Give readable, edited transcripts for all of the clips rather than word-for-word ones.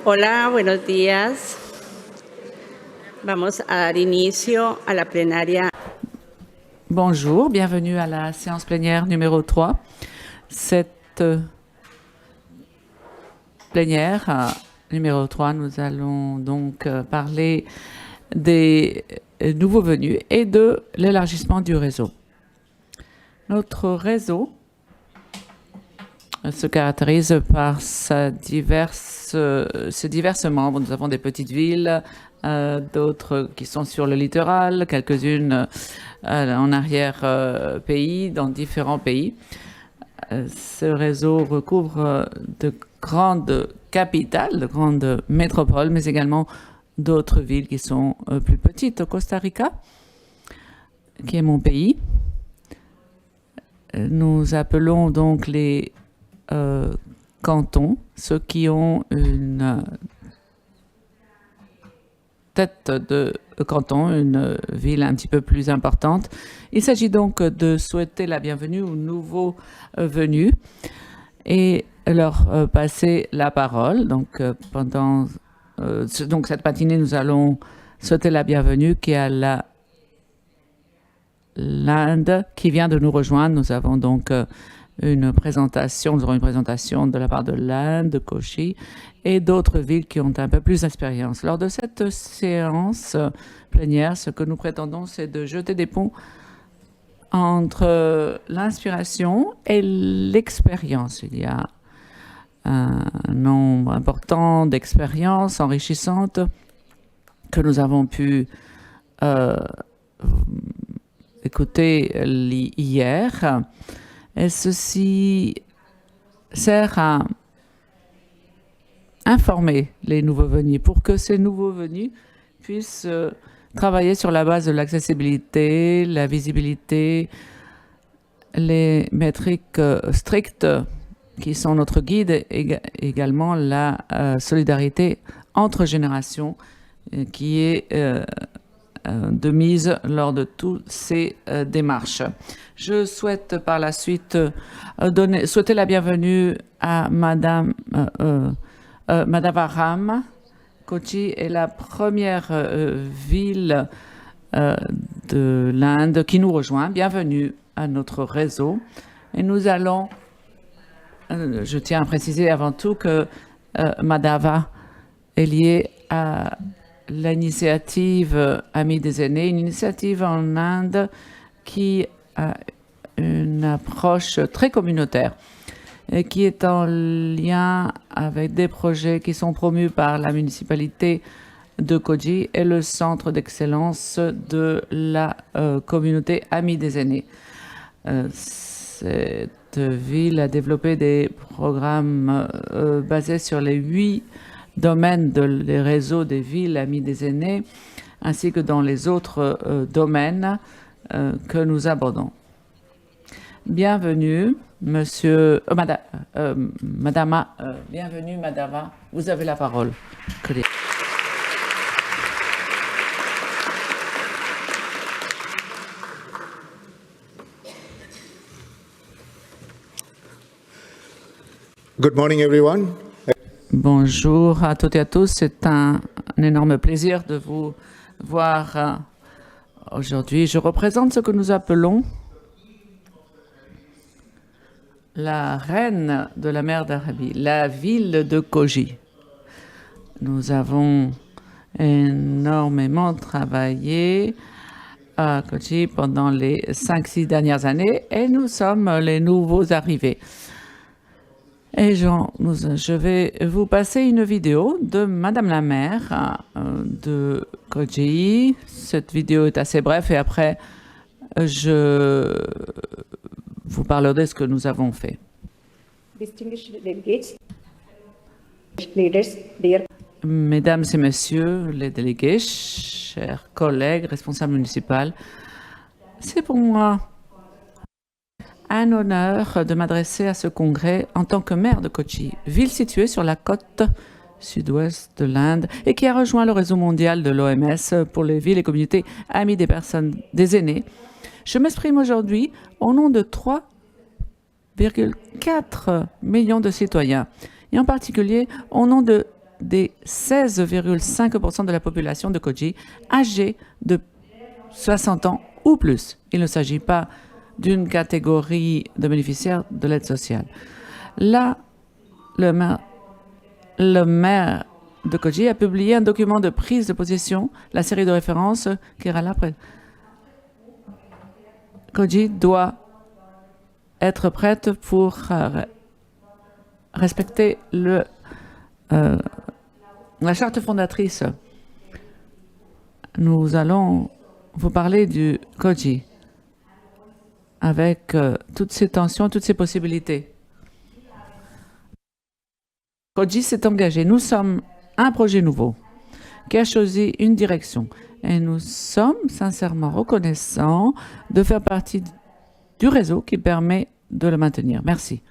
Hola, buenos días. Vamos a dar inicio a la plenaria. Bonjour, bienvenue à la séance plénière numéro 3. Cette plénière numéro 3, nous allons donc parler des nouveaux venus et de l'élargissement du réseau. Notre réseau se caractérise par ses divers membres. Nous avons des petites villes, d'autres qui sont sur le littoral, quelques-unes en arrière-pays, dans différents pays. Ce réseau recouvre de grandes capitales, de grandes métropoles, mais également d'autres villes qui sont plus petites. Au Costa Rica, qui est mon pays, nous appelons donc les cantons, ceux qui ont une tête de canton, une ville un petit peu plus importante. Il s'agit donc de souhaiter la bienvenue aux nouveaux venus et leur passer la parole. Donc, pendant cette matinée, nous allons souhaiter la bienvenue qui est à l'Inde qui vient de nous rejoindre. Nous avons donc nous aurons une présentation de la part de l'Inde, de Kochi et d'autres villes qui ont un peu plus d'expérience. Lors de cette séance plénière, ce que nous prétendons, c'est de jeter des ponts entre l'inspiration et l'expérience. Il y a un nombre important d'expériences enrichissantes que nous avons pu écouter hier. Et ceci sert à informer les nouveaux venus pour que ces nouveaux venus puissent travailler sur la base de l'accessibilité, la visibilité, les métriques strictes qui sont notre guide, et également la solidarité entre générations qui est de mise lors de toutes ces démarches. Je souhaite par la suite souhaiter la bienvenue à Madame Madavaram. Kochi est la première ville de l'Inde qui nous rejoint. Bienvenue à notre réseau. Et nous allons, je tiens à préciser avant tout que Madava est liée à l'initiative Amis des aînés, une initiative en Inde qui a une approche très communautaire et qui est en lien avec des projets qui sont promus par la municipalité de Kochi et le centre d'excellence de la communauté Amis des aînés. Cette ville a développé des programmes basés sur les 8 domaines des réseaux des villes Amis des aînés, ainsi que dans les autres domaines que nous abordons. Bienvenue, monsieur, madama, bienvenue, madama, vous avez la parole. Good morning, everyone. Bonjour à toutes et à tous. C'est un énorme plaisir de vous voir aujourd'hui. Je représente ce que nous appelons la reine de la mer d'Arabie, la ville de Kochi. Nous avons énormément travaillé à Kochi pendant les 5-6 dernières années et nous sommes les nouveaux arrivés. Et je vais vous passer une vidéo de Madame la maire de Kochi. Cette vidéo est assez brève et après, je vous parlerai de ce que nous avons fait. Mesdames et messieurs les délégués, chers collègues, responsables municipaux, c'est pour moi un honneur de m'adresser à ce congrès en tant que maire de Kochi, ville située sur la côte sud-ouest de l'Inde et qui a rejoint le réseau mondial de l'OMS pour les villes et communautés amies des personnes, des aînés. Je m'exprime aujourd'hui au nom de 3,4 millions de citoyens et en particulier au nom des 16,5% de la population de Kochi âgée de 60 ans ou plus. Il ne s'agit pas d'une catégorie de bénéficiaires de l'aide sociale. Là, le maire de Kochi a publié un document de prise de position, la série de références Kerala. Kochi doit être prête pour respecter la charte fondatrice. Nous allons vous parler du Kochi avec toutes ces tensions, toutes ces possibilités. Kochi s'est engagé. Nous sommes un projet nouveau qui a choisi une direction et nous sommes sincèrement reconnaissants de faire partie du réseau qui permet de le maintenir. Merci.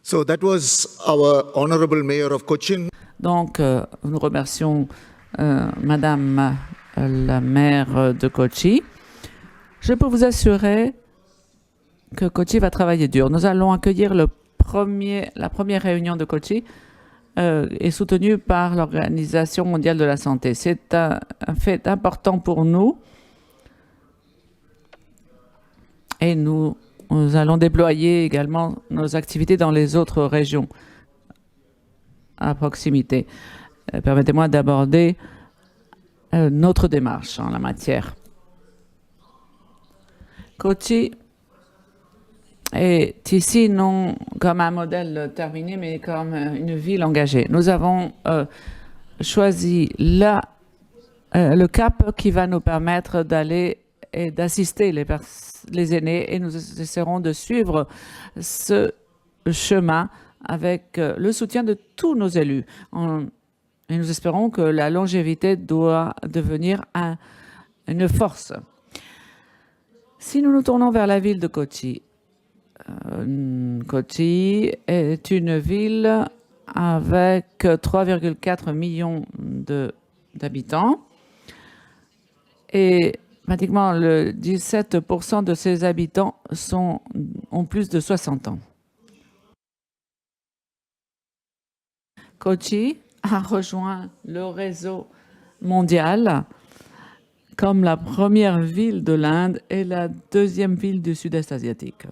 So that was our honorable mayor of Cochin. Donc, nous remercions Madame la maire de Kochi. Je peux vous assurer que Kochi va travailler dur. Nous allons accueillir la première réunion de Kochi est soutenue par l'Organisation mondiale de la santé. C'est un fait important pour nous et nous allons déployer également nos activités dans les autres régions à proximité. Permettez-moi d'aborder notre démarche en la matière. Kochi est ici non comme un modèle terminé, mais comme une ville engagée. Nous avons choisi le cap qui va nous permettre d'aller et d'assister les aînés et nous essaierons de suivre ce chemin avec le soutien de tous nos élus. Et nous espérons que la longévité doit devenir une force. Si nous nous tournons vers la ville de Kochi, Kochi est une ville avec 3,4 millions d'habitants et pratiquement le 17% de ses habitants ont plus de 60 ans. Kochi a rejoint le réseau mondial comme la première ville de l'Inde et la deuxième ville du sud-est asiatique.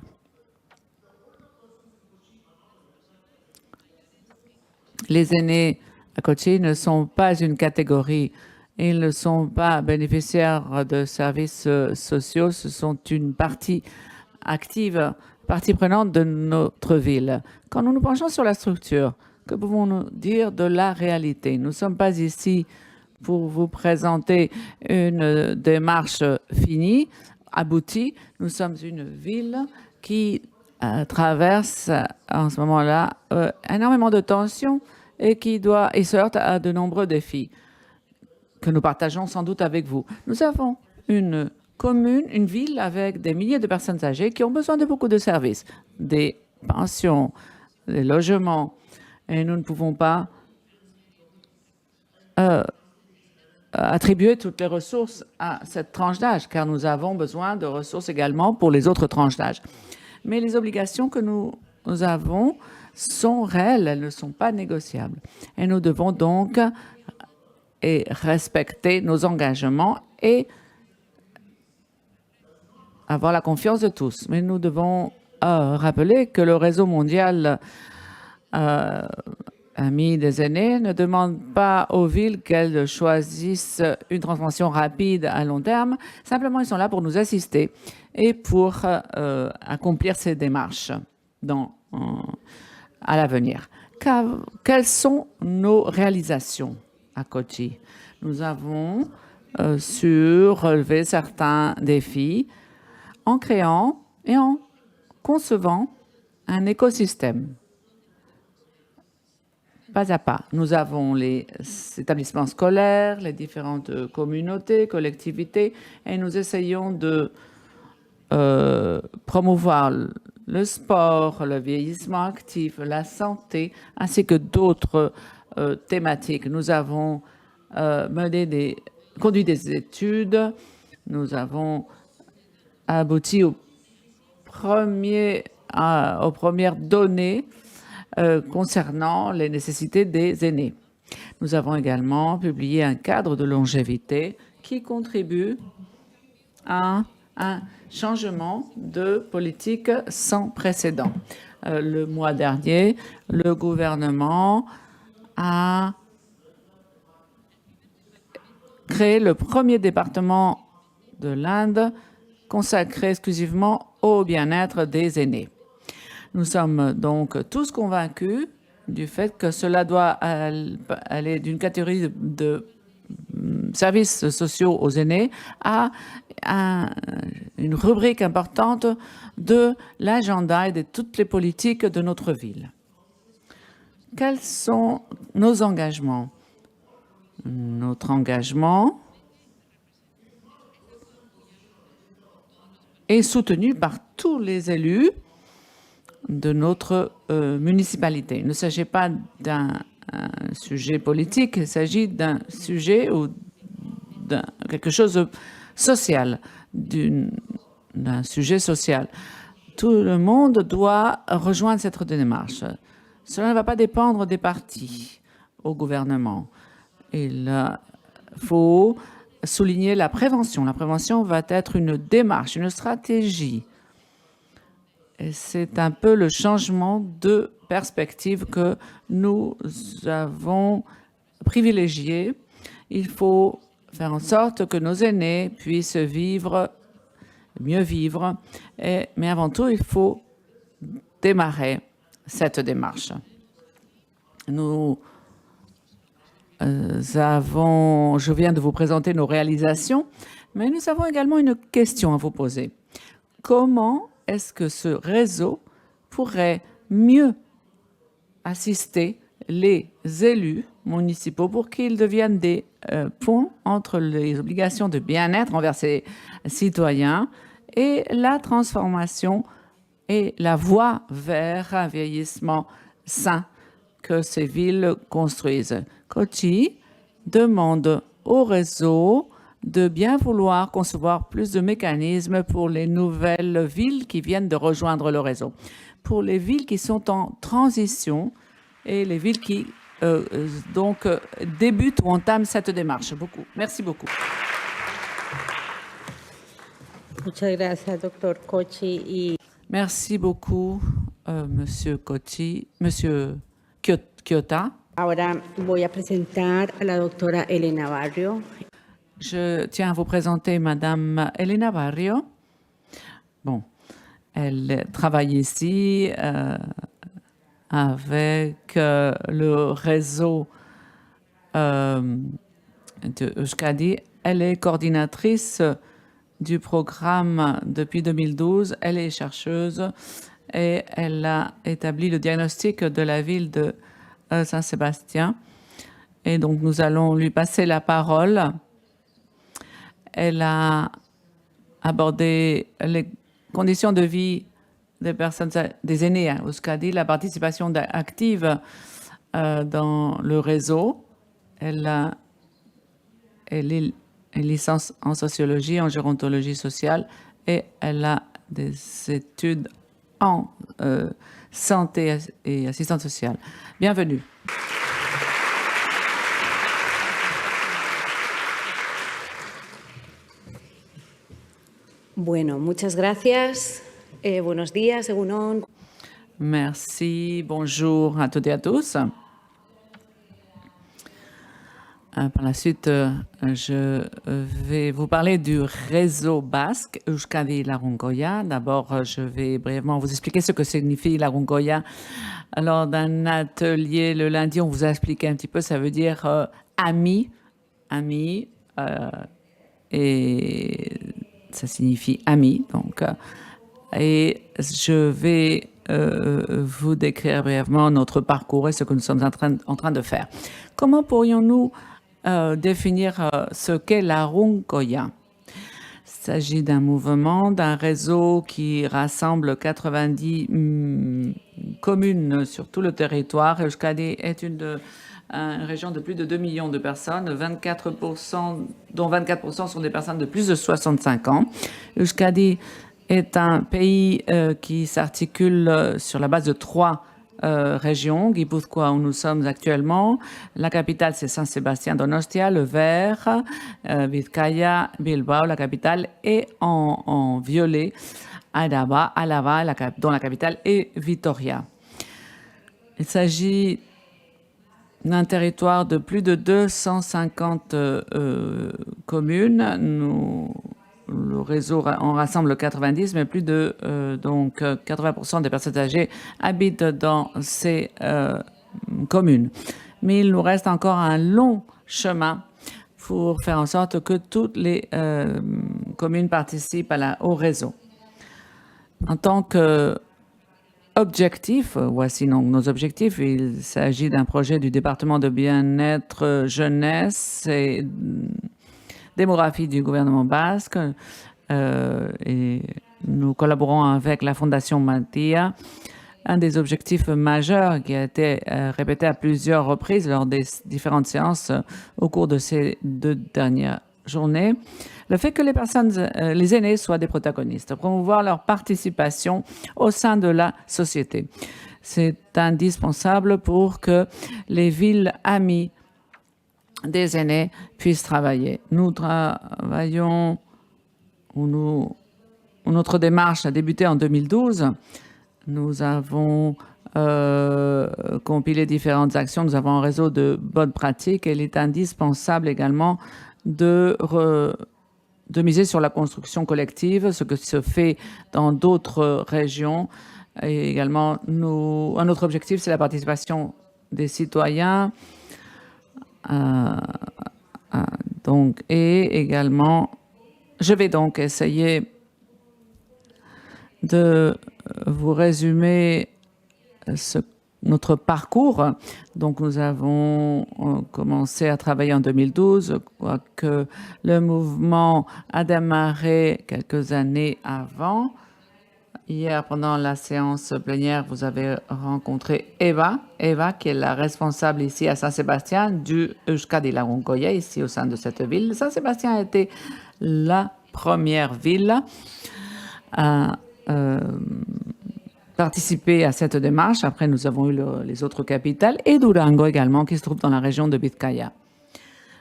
Les aînés à Kochi ne sont pas une catégorie, ils ne sont pas bénéficiaires de services sociaux, ce sont une partie active, partie prenante de notre ville. Quand nous nous penchons sur la structure, que pouvons-nous dire de la réalité? Nous ne sommes pas ici pour vous présenter une démarche finie, aboutie. Nous sommes une ville qui traverse en ce moment-là énormément de tensions et qui se heurte à de nombreux défis que nous partageons sans doute avec vous. Nous avons une commune, une ville avec des milliers de personnes âgées qui ont besoin de beaucoup de services, des pensions, des logements, et nous ne pouvons pas attribuer toutes les ressources à cette tranche d'âge, car nous avons besoin de ressources également pour les autres tranches d'âge. Mais les obligations que nous avons sont réelles, elles ne sont pas négociables. Et nous devons donc respecter nos engagements et avoir la confiance de tous. Mais nous devons rappeler que le réseau mondial Amis des aînés ne demande pas aux villes qu'elles choisissent une transformation rapide à long terme. Simplement, ils sont là pour nous assister et pour accomplir ces démarches à l'avenir. Quelles sont nos réalisations à Kochi? Nous avons su relever certains défis en créant et en concevant un écosystème. Pas à pas. Nous avons les établissements scolaires, les différentes communautés, collectivités, et nous essayons de promouvoir le sport, le vieillissement actif, la santé, ainsi que d'autres thématiques. Nous avons conduit des études, nous avons abouti aux premières données concernant les nécessités des aînés. Nous avons également publié un cadre de longévité qui contribue à un changement de politique sans précédent. Le mois dernier, le gouvernement a créé le premier département de l'Inde consacré exclusivement au bien-être des aînés. Nous sommes donc tous convaincus du fait que cela doit aller d'une catégorie de services sociaux aux aînés à une rubrique importante de l'agenda et de toutes les politiques de notre ville. Quels sont nos engagements? Notre engagement est soutenu par tous les élus de notre municipalité. Il ne s'agit pas d'un sujet politique, il s'agit d'un sujet ou d'un quelque chose de social, d'un sujet social. Tout le monde doit rejoindre cette démarche. Cela ne va pas dépendre des partis au gouvernement. Il faut souligner la prévention. La prévention va être une démarche, une stratégie. Et c'est un peu le changement de perspective que nous avons privilégié. Il faut faire en sorte que nos aînés puissent mieux vivre, mais avant tout, il faut démarrer cette démarche. Je viens de vous présenter nos réalisations, mais nous avons également une question à vous poser. Comment est-ce que ce réseau pourrait mieux assister les élus municipaux pour qu'ils deviennent des ponts entre les obligations de bien-être envers ces citoyens et la transformation et la voie vers un vieillissement sain que ces villes construisent? Kochi demande au réseau de bien vouloir concevoir plus de mécanismes pour les nouvelles villes qui viennent de rejoindre le réseau, pour les villes qui sont en transition et les villes qui débutent ou entament cette démarche. Merci beaucoup. Muchas gracias, doctor Kochi. Merci beaucoup, Monsieur Kochi, Monsieur Kyoto. Ahora voy a presentar a la doctora Elena Barrio. Je tiens à vous présenter Madame Elena Barrio. Bon, elle travaille ici avec le réseau de Euskadi. Elle est coordinatrice du programme depuis 2012. Elle est chercheuse et elle a établi le diagnostic de la ville de Saint-Sébastien. Et donc, nous allons lui passer la parole. Elle a abordé les conditions de vie des personnes, des aînés à Euskadi, la participation active dans le réseau. Elle est licence en sociologie, en gérontologie sociale et elle a des études en santé et assistance sociale. Bienvenue. Bueno, muchas gracias. Buenos días, Egunon. Merci, bonjour à toutes et à tous. Par la suite, je vais vous parler du réseau basque Euskadi Larungoia. D'abord, je vais brièvement vous expliquer ce que signifie Larungoia. Lors d'un atelier le lundi, on vous a expliqué un petit peu, ça veut dire ami, et ça signifie ami. Donc, et je vais vous décrire brièvement notre parcours et ce que nous sommes en train de faire. Comment pourrions-nous définir ce qu'est Larungoia? s'agit d'un mouvement, d'un réseau qui rassemble 90 communes sur tout le territoire. Euskadi est une région de plus de 2 millions de personnes, dont 24% sont des personnes de plus de 65 ans. Euskadi est un pays qui s'articule sur la base de 3 régions. Guipúzcoa, où nous sommes actuellement. La capitale, c'est Saint-Sébastien Donostia, le vert. Vizcaya, Bilbao, la capitale. Et en violet, Alava, dont la capitale est Vitoria. Il s'agit d'un territoire de plus de 250 communes. Le réseau en rassemble 90, mais plus de 80% des personnes âgées habitent dans ces communes. Mais il nous reste encore un long chemin pour faire en sorte que toutes les communes participent au réseau. En tant qu'objectif, voici donc nos objectifs. Il s'agit d'un projet du département de bien-être jeunesse et démographie du gouvernement basque et nous collaborons avec la Fondation Matia. Un des objectifs majeurs qui a été répété à plusieurs reprises lors des différentes séances au cours de ces 2 dernières journées, le fait que les aînés soient des protagonistes, promouvoir leur participation au sein de la société. C'est indispensable pour que les villes amies des aînés puissent travailler. Nous travaillons, notre démarche a débuté en 2012. Nous avons compilé différentes actions. Nous avons un réseau de bonnes pratiques et il est indispensable également de miser sur la construction collective, ce que se fait dans d'autres régions. Et également, un autre objectif, c'est la participation des citoyens. Et également, je vais donc essayer de vous résumer notre parcours. Donc, nous avons commencé à travailler en 2012, quoique le mouvement a démarré quelques années avant. Hier, pendant la séance plénière, vous avez rencontré Eva, qui est la responsable ici à Saint-Sébastien du Euskadi Lagunkoya, ici au sein de cette ville. Saint-Sébastien a été la première ville à participer à cette démarche. Après, nous avons eu les autres capitales et Durango également, qui se trouve dans la région de Vizcaya.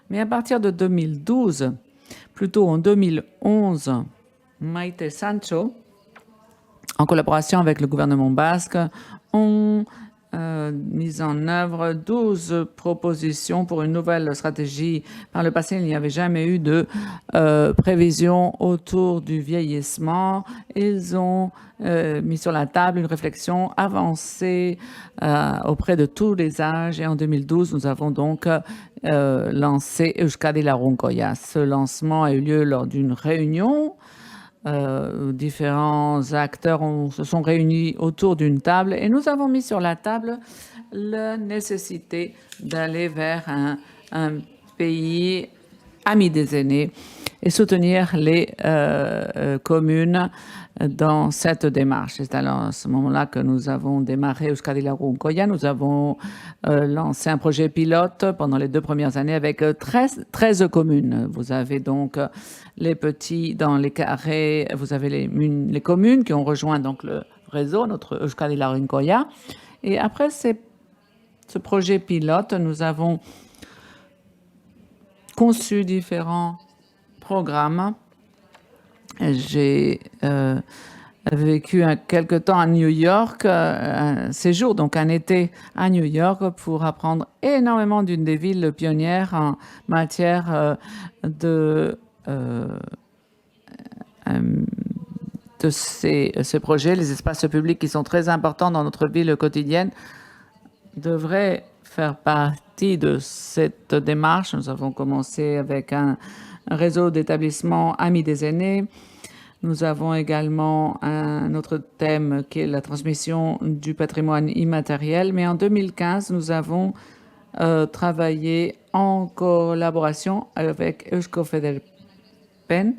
Mais à partir de 2012, plutôt en 2011, Maite Sancho, en collaboration avec le gouvernement basque, ont mis en œuvre 12 propositions pour une nouvelle stratégie. Par le passé, il n'y avait jamais eu de prévision autour du vieillissement. Ils ont mis sur la table une réflexion avancée auprès de tous les âges. Et en 2012, nous avons donc lancé Euskadi Lagunkoya. Ce lancement a eu lieu lors d'une réunion. Différents acteurs se sont réunis autour d'une table et nous avons mis sur la table la nécessité d'aller vers un pays ami des aînés et soutenir les communes dans cette démarche. C'est à ce moment-là que nous avons démarré Euskadi Lagunkoya. Nous avons lancé un projet pilote pendant les 2 premières années avec 13 communes. Vous avez donc les petits dans les carrés, vous avez les communes qui ont rejoint donc le réseau, notre Euskadi Lagunkoya. Et après ce projet pilote, nous avons conçu différents programmes. J'ai vécu quelque temps à New York, un séjour, donc un été à New York, pour apprendre énormément d'une des villes pionnières en matière de ces projets. Les espaces publics qui sont très importants dans notre vie quotidienne devraient faire partie de cette démarche. Nous avons commencé avec un réseau d'établissements amis des aînés. Nous avons également un autre thème qui est la transmission du patrimoine immatériel. Mais en 2015, nous avons travaillé en collaboration avec Eusko Federpen,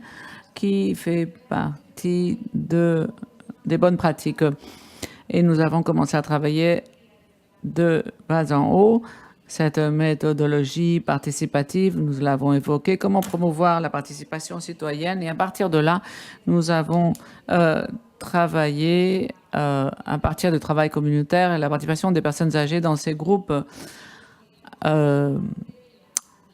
qui fait partie des bonnes pratiques. Et nous avons commencé à travailler de bas en haut. Cette méthodologie participative, nous l'avons évoquée, comment promouvoir la participation citoyenne. Et à partir de là, nous avons travaillé à partir du travail communautaire et la participation des personnes âgées dans ces groupes.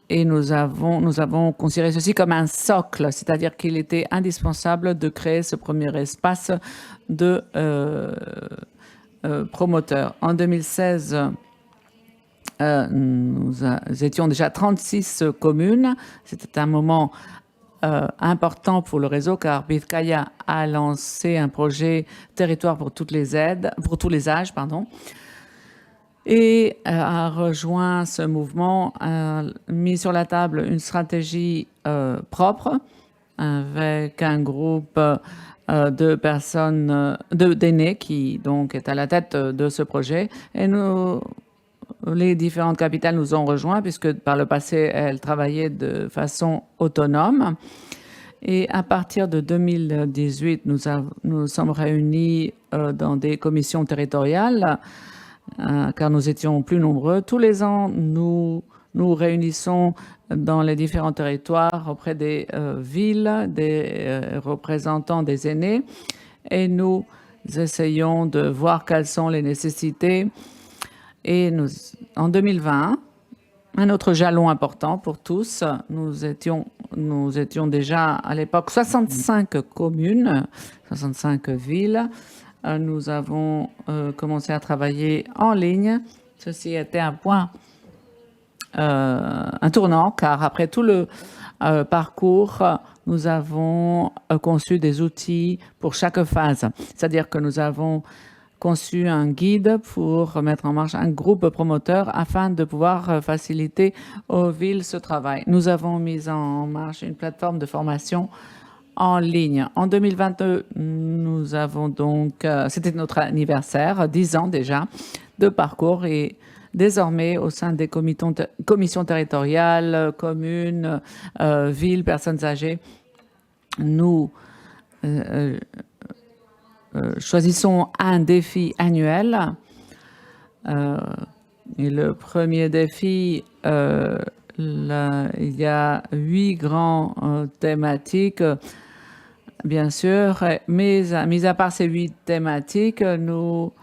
Et nous avons considéré ceci comme un socle, c'est-à-dire qu'il était indispensable de créer ce premier espace de promoteurs. En 2016, nous étions déjà 36 communes. C'était un moment important pour le réseau car Bizkaia a lancé un projet territoire pour toutes les aides, pour tous les âges, pardon, et a rejoint ce mouvement, a mis sur la table une stratégie propre avec un groupe de personnes, d'aînés qui donc est à la tête de ce projet. Et les différentes capitales nous ont rejoints puisque par le passé, elles travaillaient de façon autonome. Et à partir de 2018, nous sommes réunis dans des commissions territoriales car nous étions plus nombreux. Tous les ans, nous réunissons dans les différents territoires auprès des villes, des représentants des aînés, et nous essayons de voir quelles sont les nécessités. Et en 2020, un autre jalon important pour tous, nous étions déjà à l'époque 65 communes, 65 villes. Nous avons commencé à travailler en ligne. Ceci était un point, un tournant, car après tout le parcours, nous avons conçu des outils pour chaque phase. C'est-à-dire que nous avons conçu un guide pour mettre en marche un groupe promoteur afin de pouvoir faciliter aux villes ce travail. Nous avons mis en marche une plateforme de formation en ligne. En 2022, nous avons donc, c'était notre anniversaire, 10 ans déjà de parcours, et désormais au sein des commissions territoriales, communes, villes, personnes âgées, nous choisissons un défi annuel. Et le premier défi, il y a 8 grands thématiques, bien sûr, mais mis à part ces 8 thématiques, nous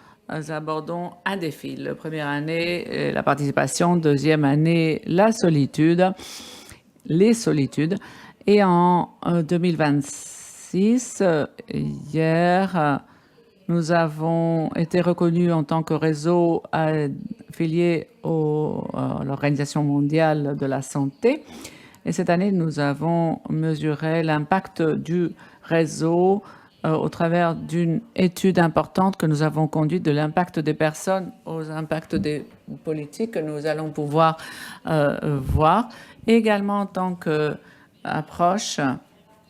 abordons un défi. La première année, la participation. Deuxième année, la solitude, les solitudes. Et en 2026, hier, nous avons été reconnus en tant que réseau affilié à l'Organisation mondiale de la santé. Et cette année, nous avons mesuré l'impact du réseau au travers d'une étude importante que nous avons conduite de l'impact des personnes aux impacts des politiques que nous allons pouvoir voir. Et également, en tant qu'approche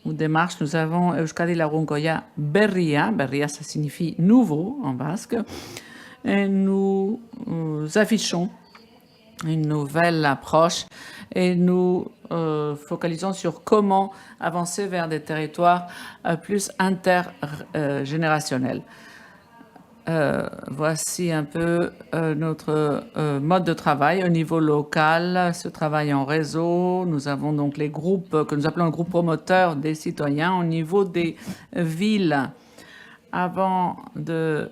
ou démarche, nous avons Euskadi Lagunkoia Berria. Berria, ça signifie nouveau en basque. Et nous affichons une nouvelle approche et nous focalisons sur comment avancer vers des territoires plus intergénérationnels. Voici un peu notre mode de travail au niveau local, ce travail en réseau. Nous avons donc les groupes que nous appelons le groupe promoteur des citoyens au niveau des villes. Avant de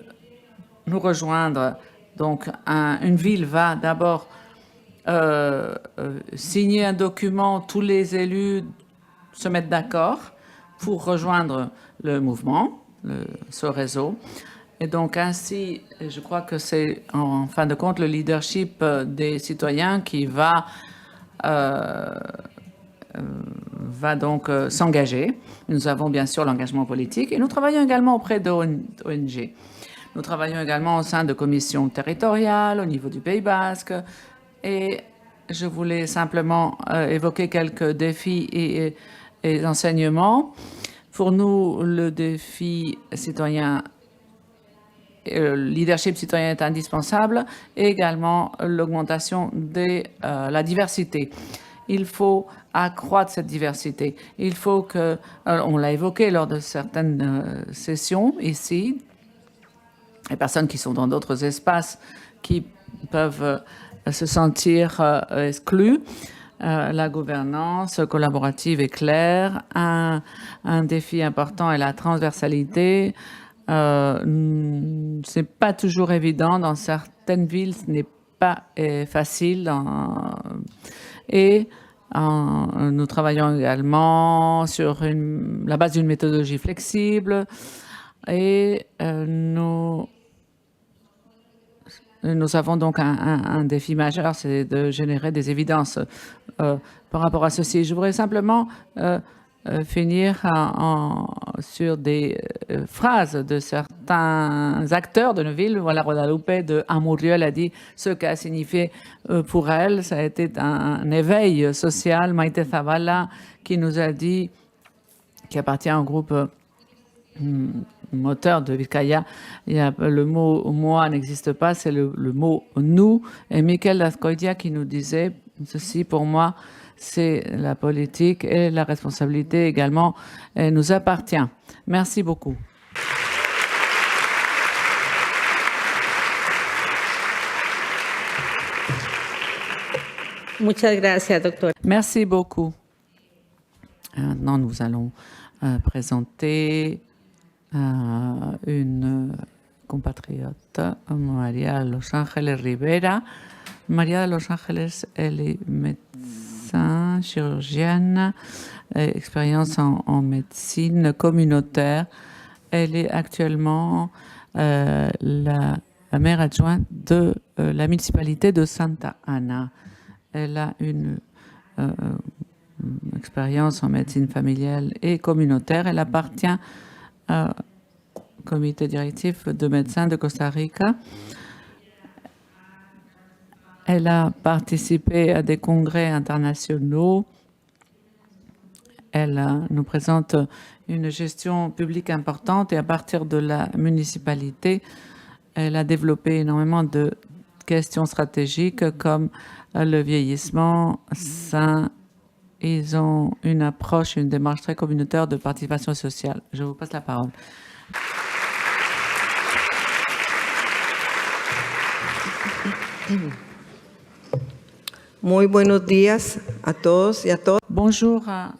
nous rejoindre, donc une ville va d'abord signer un document, tous les élus se mettent d'accord pour rejoindre le mouvement, ce réseau. Et donc ainsi, je crois que c'est en fin de compte le leadership des citoyens qui va donc s'engager. Nous avons bien sûr l'engagement politique et nous travaillons également auprès d'ONG. Nous travaillons également au sein de commissions territoriales au niveau du Pays Basque. Et je voulais simplement évoquer quelques défis et enseignements. Pour nous, le défi citoyen, le leadership citoyen est indispensable, et également l'augmentation de la diversité. il faut accroître cette diversité. Il faut que, on l'a évoqué lors de certaines sessions ici, les personnes qui sont dans d'autres espaces qui peuvent se sentir exclues. La gouvernance collaborative est claire. Un défi important est la transversalité. C'est pas toujours évident. Dans certaines villes, ce n'est pas facile. Et nous travaillons également sur la base d'une méthodologie flexible. Et nous avons donc un défi majeur, c'est de générer des évidences par rapport à ceci. Je voudrais simplement finir sur des phrases de certains acteurs de nos villes. Voilà, Guadalupe de Amurriol a dit ce qu'a signifié pour elle. Ça a été un éveil social. Maite Zavala qui nous a dit, qui appartient au groupe moteur de Vizcaya, le mot « moi » n'existe pas, c'est le mot « nous ». Et Miquel Azcoitia qui nous disait ceci, pour moi, c'est la politique et la responsabilité également nous appartient. Merci beaucoup. Muchas gracias, doctora. Merci beaucoup. Maintenant, nous allons présenter une compatriote, María de Los Ángeles Rivera. María de Los Ángeles, elle est médecin, chirurgienne, expérience en médecine communautaire. Elle est actuellement la maire adjointe de la municipalité de Santa Ana. Elle a une expérience en médecine familiale et communautaire. Elle appartient au comité directif de médecins de Costa Rica. Elle a participé à des congrès internationaux. Elle nous présente une gestion publique importante et à partir de la municipalité, elle a développé énormément de questions stratégiques comme le vieillissement sain. Ils ont une approche, une démarche très communautaire de participation sociale. Je vous passe la parole. Muy buenos días a todos y a todas. Bonjour à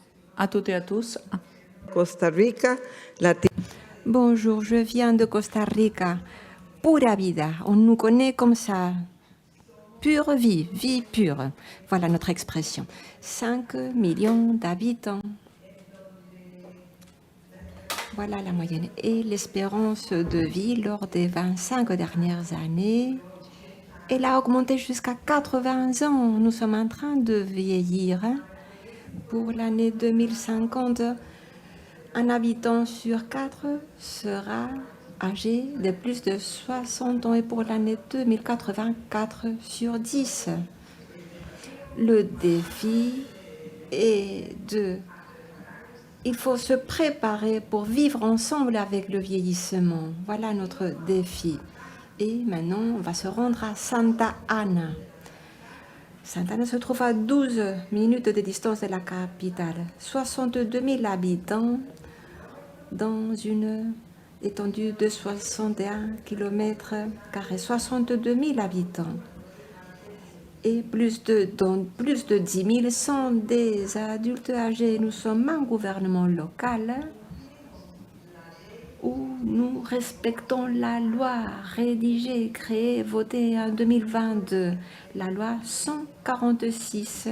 toutes et à tous. Costa Rica, Bonjour, je viens de Costa Rica. Pura vida, on nous connaît comme ça. Pure vie, vie pure. Voilà notre expression. 5 millions d'habitants. Voilà la moyenne. Et l'espérance de vie lors des 25 dernières années, elle a augmenté jusqu'à 80 ans. Nous sommes en train de vieillir. Pour l'année 2050, un habitant sur 4 sera âgé de plus de 60 ans et pour l'année 2084 sur 10. Le défi est de... Il faut se préparer pour vivre ensemble avec le vieillissement. Voilà notre défi. Et maintenant, on va se rendre à Santa Ana. Santa Ana se trouve à 12 minutes de distance de la capitale. 62 000 habitants dans une étendue de 61 km², 62 000 habitants. Et plus de 10 000 sont des adultes âgés. Nous sommes un gouvernement local où nous respectons la loi rédigée, créée, votée en 2022, la loi 146,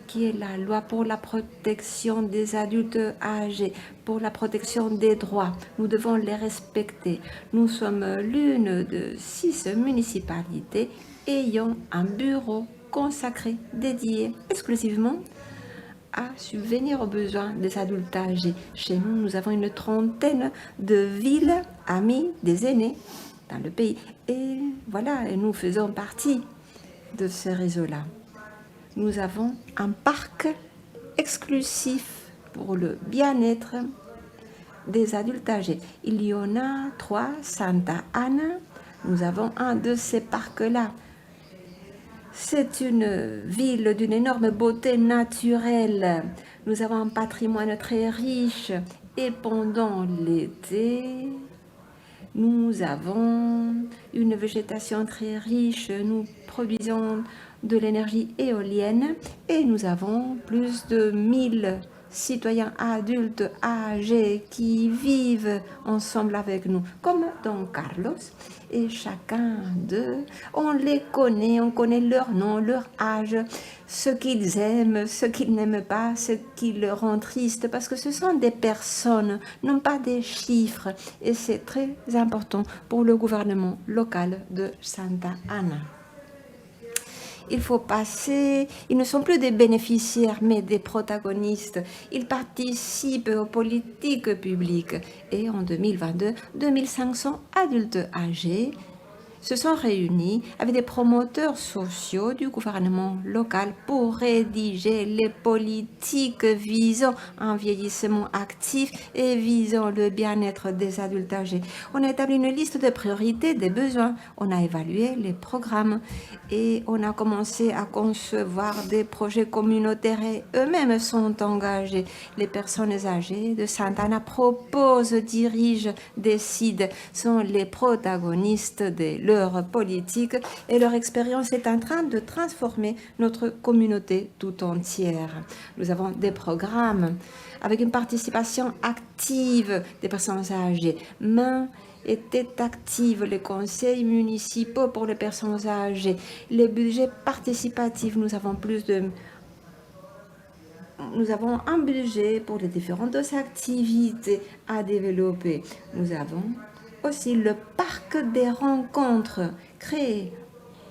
qui est la loi pour la protection des adultes âgés, pour la protection des droits. Nous devons les respecter. Nous sommes l'une de 6 municipalités ayant un bureau consacré, dédié exclusivement à subvenir aux besoins des adultes âgés. Chez nous, nous avons une trentaine de villes amies des aînés dans le pays. Et voilà, et nous faisons partie de ce réseau-là. Nous avons un parc exclusif pour le bien-être des adultes âgés. Il y en a 3, Santa Ana. Nous avons un de ces parcs-là. C'est une ville d'une énorme beauté naturelle. Nous avons un patrimoine très riche et pendant l'été, nous avons une végétation très riche. Nous produisons de l'énergie éolienne et nous avons plus de 1000 citoyens adultes âgés qui vivent ensemble avec nous, comme Don Carlos. Et chacun d'eux, on les connaît, on connaît leur nom, leur âge, ce qu'ils aiment, ce qu'ils n'aiment pas, ce qui leur rend triste, parce que ce sont des personnes, non pas des chiffres. Et c'est très important pour le gouvernement local de Santa Ana. Il faut passer, ils ne sont plus des bénéficiaires, mais des protagonistes. Ils participent aux politiques publiques. Et en 2022, 2500 adultes âgés se sont réunis avec des promoteurs sociaux du gouvernement local pour rédiger les politiques visant un vieillissement actif et visant le bien-être des adultes âgés. On a établi une liste de priorités des besoins, on a évalué les programmes et on a commencé à concevoir des projets communautaires et eux-mêmes sont engagés. Les personnes âgées de Santa Ana proposent, dirigent, décident, sont les protagonistes de leur politique et leur expérience est en train de transformer notre communauté tout entière. Nous avons des programmes avec une participation active des personnes âgées. Main étaient actives, les conseils municipaux pour les personnes âgées, les budgets participatifs. Nous avons un budget pour les différentes activités à développer. Nous avons aussi le parc des rencontres créé,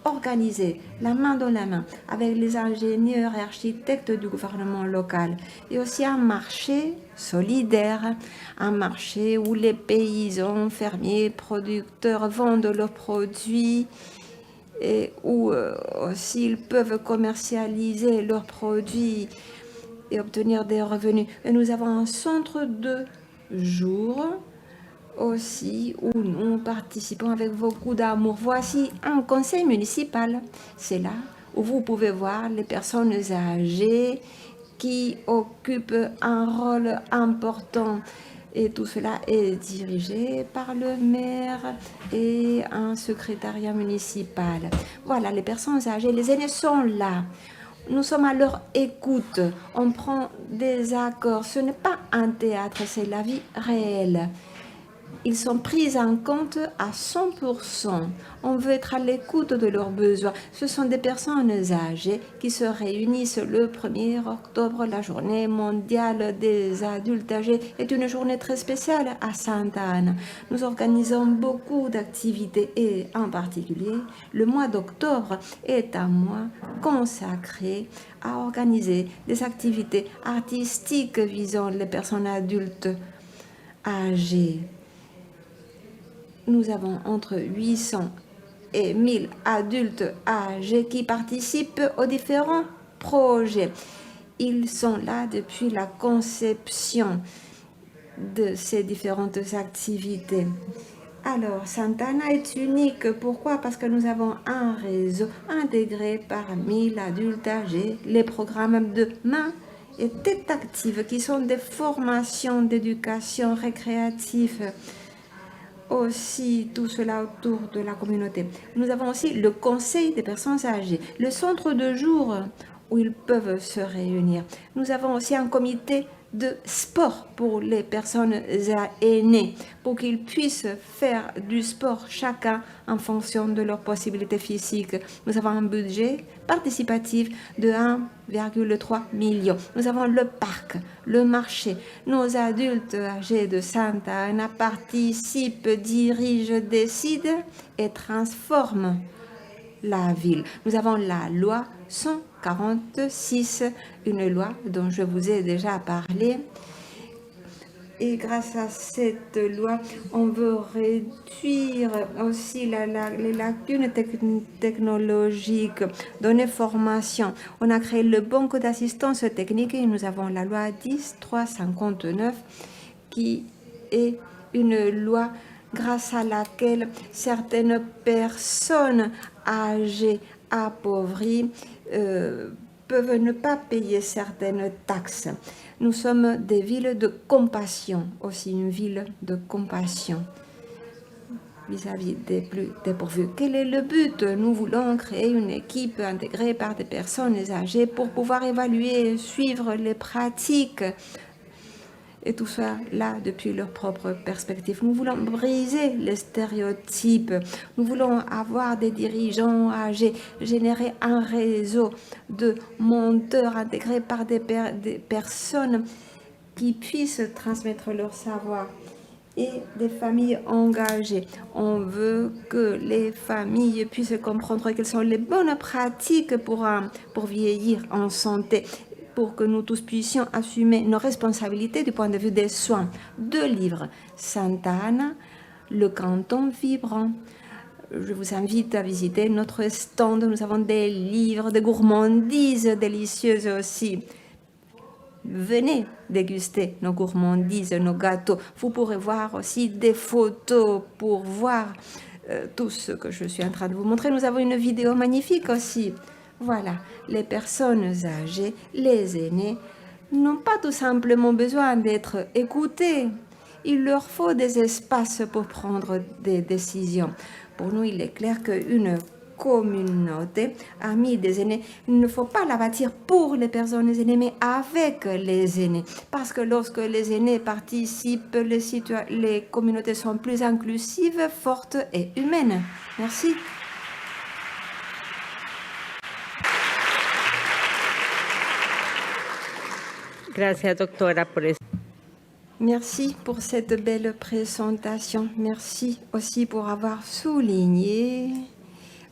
organisé, la main dans la main, avec les ingénieurs et architectes du gouvernement local. Et aussi un marché solidaire, un marché où les paysans, fermiers, producteurs vendent leurs produits et où aussi ils peuvent commercialiser leurs produits et obtenir des revenus. Et nous avons un centre de jour aussi où nous participons avec beaucoup d'amour. Voici un conseil municipal. C'est là où vous pouvez voir les personnes âgées qui occupent un rôle important. Et tout cela est dirigé par le maire et un secrétariat municipal. Voilà, les personnes âgées, les aînés sont là. Nous sommes à leur écoute. On prend des accords. Ce n'est pas un théâtre, c'est la vie réelle. Ils sont pris en compte à 100%. On veut être à l'écoute de leurs besoins. Ce sont des personnes âgées qui se réunissent le 1er octobre. La journée mondiale des adultes âgés est une journée très spéciale à Santa Ana. Nous organisons beaucoup d'activités et en particulier, le mois d'octobre est un mois consacré à organiser des activités artistiques visant les personnes adultes âgées. Nous avons entre 800 et 1000 adultes âgés qui participent aux différents projets. Ils sont là depuis la conception de ces différentes activités. Alors, Santa Ana est unique. Pourquoi? Parce que nous avons un réseau intégré par 1000 adultes âgés. Les programmes de main et tête active qui sont des formations d'éducation récréative. Aussi tout cela autour de la communauté. Nous avons aussi le conseil des personnes âgées, le centre de jour où ils peuvent se réunir. Nous avons aussi un comité de sport pour les personnes aînées, pour qu'ils puissent faire du sport chacun en fonction de leurs possibilités physiques. Nous avons un budget participatif de 1,3 million. Nous avons le parc, le marché. Nos adultes âgés de Santa Ana participent, dirigent, décident et transforment la ville. Nous avons la loi 146, une loi dont je vous ai déjà parlé. Et grâce à cette loi, on veut réduire aussi les lacunes technologiques, donner formation. On a créé le banque d'assistance technique et nous avons la loi 10359 qui est une loi grâce à laquelle certaines personnes âgées appauvris peuvent ne pas payer certaines taxes. Nous sommes des villes de compassion, aussi une ville de compassion vis-à-vis des plus dépourvus. Quel est le but? Nous voulons créer une équipe intégrée par des personnes âgées pour pouvoir évaluer et suivre les pratiques et tout ça là depuis leur propre perspective. Nous voulons briser les stéréotypes. Nous voulons avoir des dirigeants âgés, générer un réseau de monteurs intégrés par des personnes qui puissent transmettre leur savoir et des familles engagées. On veut que les familles puissent comprendre quelles sont les bonnes pratiques pour vieillir en santé, pour que nous tous puissions assumer nos responsabilités du point de vue des soins. 2 livres, Santa Ana, Le canton vibrant. Je vous invite à visiter notre stand. Nous avons des livres, des gourmandises délicieuses aussi. Venez déguster nos gourmandises, nos gâteaux. Vous pourrez voir aussi des photos pour voir tout ce que je suis en train de vous montrer. Nous avons une vidéo magnifique aussi. Voilà, les personnes âgées, les aînés, n'ont pas tout simplement besoin d'être écoutés. Il leur faut des espaces pour prendre des décisions. Pour nous, il est clair qu'une communauté amie des aînés, il ne faut pas la bâtir pour les personnes aînées, mais avec les aînés. Parce que lorsque les aînés participent, les communautés sont plus inclusives, fortes et humaines. Merci. Gracias, doctora, por eso. Merci pour cette belle présentation. Merci aussi pour avoir souligné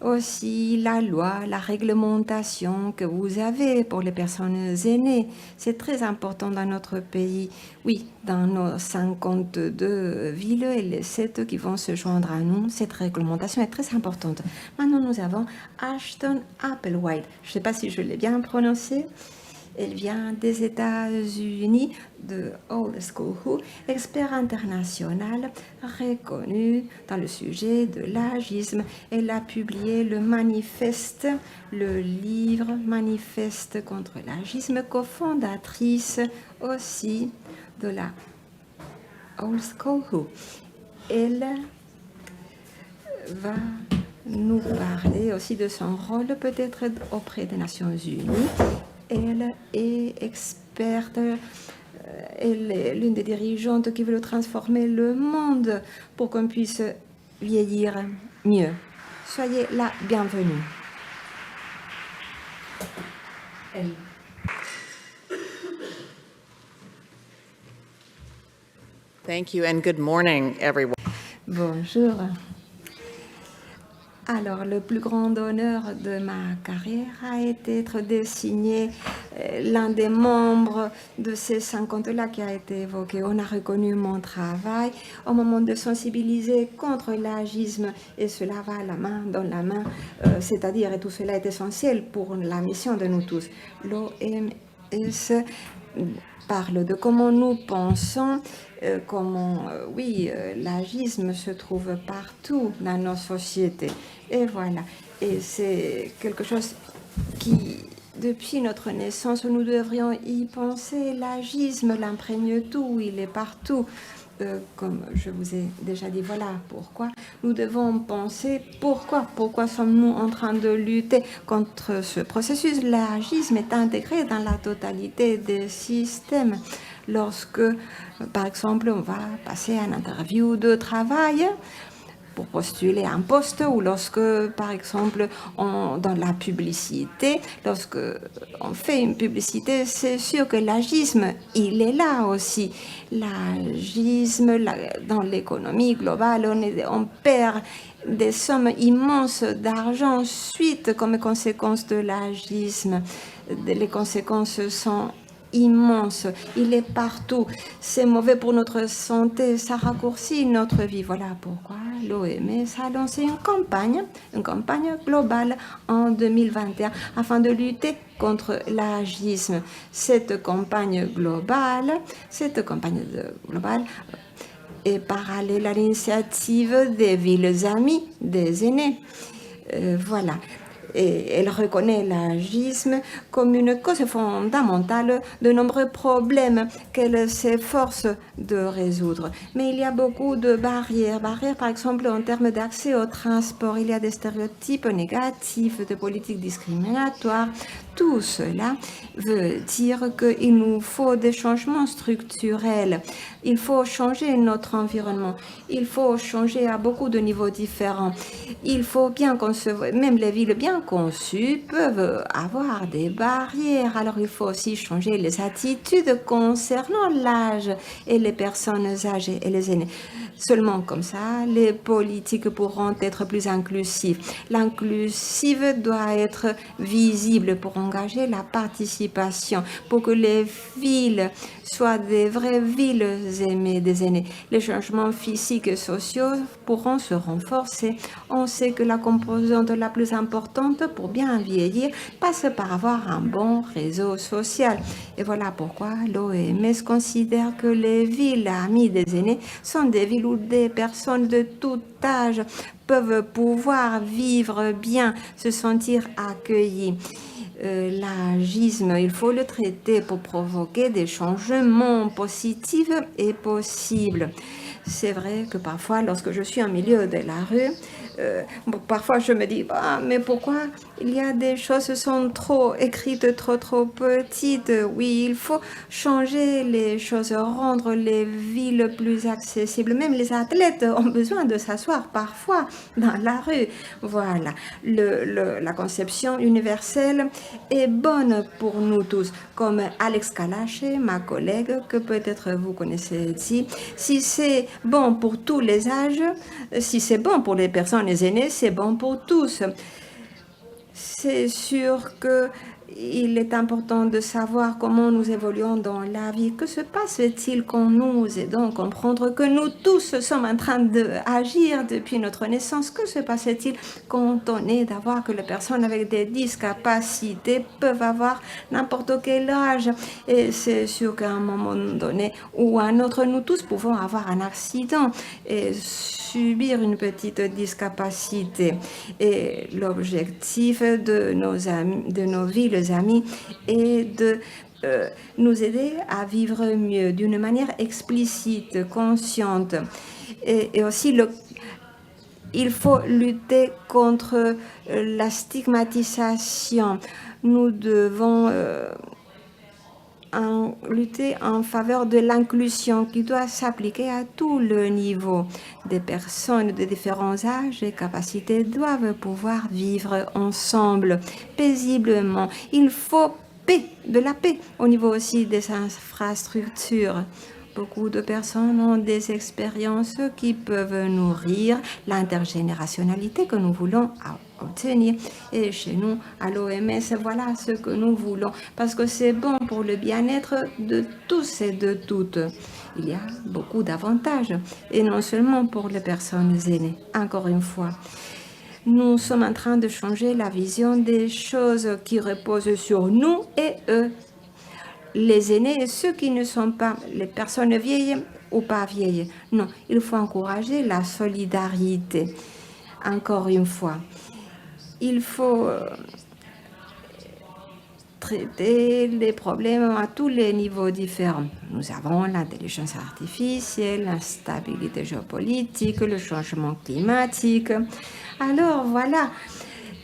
aussi la loi, la réglementation que vous avez pour les personnes aînées. C'est très important dans notre pays. Oui, dans nos 52 villes et les 7 qui vont se joindre à nous, cette réglementation est très importante. Maintenant, nous avons Ashton Applewhite. Je ne sais pas si je l'ai bien prononcé. Elle vient des États-Unis, de Old School Who, expert international reconnu dans le sujet de l'agisme. Elle a publié le manifeste, le livre Manifeste contre l'agisme, cofondatrice aussi de la Old School Who. Elle va nous parler aussi de son rôle peut-être auprès des Nations Unies. Elle est experte, elle est l'une des dirigeantes qui veut transformer le monde pour qu'on puisse vieillir mieux. Soyez la bienvenue. Thank you and good morning, everyone. Bonjour. Alors, le plus grand honneur de ma carrière a été d'être désigné l'un des membres de ces 50-là qui a été évoqué. On a reconnu mon travail au moment de sensibiliser contre l'agisme et cela va la main dans la main, c'est-à-dire, et tout cela est essentiel pour la mission de nous tous. L'OMS parle de comment nous pensons, comment, l'agisme se trouve partout dans nos sociétés. Et voilà, et c'est quelque chose qui, depuis notre naissance, nous devrions y penser. L'agisme l'imprègne tout, il est partout. Comme je vous ai déjà dit, voilà pourquoi nous devons penser pourquoi sommes-nous en train de lutter contre ce processus. L'agisme est intégré dans la totalité des systèmes. Lorsque, par exemple, on va passer à une interview de travail pour postuler un poste, ou lorsque, par exemple, dans la publicité, lorsque on fait une publicité, c'est sûr que l'agisme, il est là aussi. L'agisme, dans l'économie globale, on perd des sommes immenses d'argent suite comme conséquence de l'agisme. Les conséquences sont immense, il est partout, c'est mauvais pour notre santé, ça raccourcit notre vie. Voilà pourquoi l'OMS a lancé une campagne globale en 2021 afin de lutter contre l'agisme. Cette campagne globale est parallèle à l'initiative des villes amies des aînés. Voilà. Et elle reconnaît l'agisme comme une cause fondamentale de nombreux problèmes qu'elle s'efforce de résoudre. Mais il y a beaucoup de barrières. Barrières, par exemple, en termes d'accès au transport. Il y a des stéréotypes négatifs, de politiques discriminatoires. Tout cela veut dire qu'il nous faut des changements structurels. Il faut changer notre environnement. Il faut changer à beaucoup de niveaux différents. Il faut bien concevoir, même les villes bien conçues peuvent avoir des barrières. Alors il faut aussi changer les attitudes concernant l'âge et les personnes âgées et les aînés. Seulement comme ça, les politiques pourront être plus inclusives. L'inclusive doit être visible pour engager la participation, pour que les villes soient des vraies villes aimées des aînés. Les changements physiques et sociaux pourront se renforcer. On sait que la composante la plus importante pour bien vieillir passe par avoir un bon réseau social. Et voilà pourquoi l'OMS considère que les villes amies des aînés sont des villes où des personnes de tout âge peuvent pouvoir vivre bien, se sentir accueillies. L'agisme, il faut le traiter pour provoquer des changements positifs et possibles. C'est vrai que parfois, lorsque je suis au milieu de la rue, parfois je me dis, mais pourquoi il y a des choses qui sont trop écrites, trop petites. Oui, il faut changer les choses, rendre les villes plus accessibles. Même les athlètes ont besoin de s'asseoir parfois dans la rue. Voilà, la conception universelle est bonne pour nous tous. Comme Alex Kalaché, ma collègue, que peut-être vous connaissez ici, si c'est bon pour tous les âges, si c'est bon pour les personnes aînées, c'est bon pour tous. C'est sûr qu'il est important de savoir comment nous évoluons dans la vie. Que se passe-t-il quand nous aidons à comprendre que nous tous sommes en train d'agir depuis notre naissance? Que se passe-t-il quand on est d'avoir que les personnes avec des discapacités peuvent avoir n'importe quel âge? Et c'est sûr qu'à un moment donné ou à un autre, nous tous pouvons avoir un accident et subir une petite discapacité. Et l'objectif de nos villes amies est de nous aider à vivre mieux d'une manière explicite, consciente. Et aussi, il faut lutter contre la stigmatisation. Nous devons lutter en faveur de l'inclusion qui doit s'appliquer à tout le niveau. Des personnes de différents âges et capacités doivent pouvoir vivre ensemble, paisiblement. Il faut de la paix au niveau aussi des infrastructures. Beaucoup de personnes ont des expériences qui peuvent nourrir l'intergénérationnalité que nous voulons obtenir. Et chez nous, à l'OMS, voilà ce que nous voulons, parce que c'est bon pour le bien-être de tous et de toutes. Il y a beaucoup d'avantages, et non seulement pour les personnes aînées. Encore une fois, nous sommes en train de changer la vision des choses qui reposent sur nous et eux. Les aînés et ceux qui ne sont pas les personnes vieilles ou pas vieilles. Non, il faut encourager la solidarité. Encore une fois, il faut traiter les problèmes à tous les niveaux différents. Nous avons l'intelligence artificielle, l'instabilité géopolitique, le changement climatique. Alors voilà,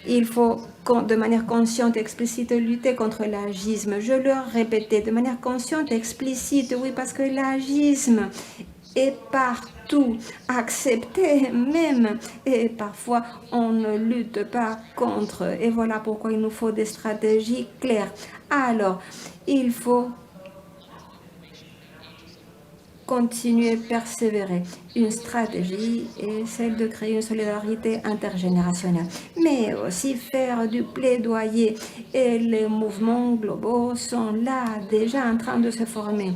il faut de manière consciente et explicite lutter contre l'agisme. Je le répétais, de manière consciente et explicite, oui, parce que l'agisme est partout, accepté même, et parfois on ne lutte pas contre. Et voilà pourquoi il nous faut des stratégies claires. Alors, il faut continuer, persévérer. Une stratégie est celle de créer une solidarité intergénérationnelle, mais aussi faire du plaidoyer. Et les mouvements globaux sont là, déjà en train de se former.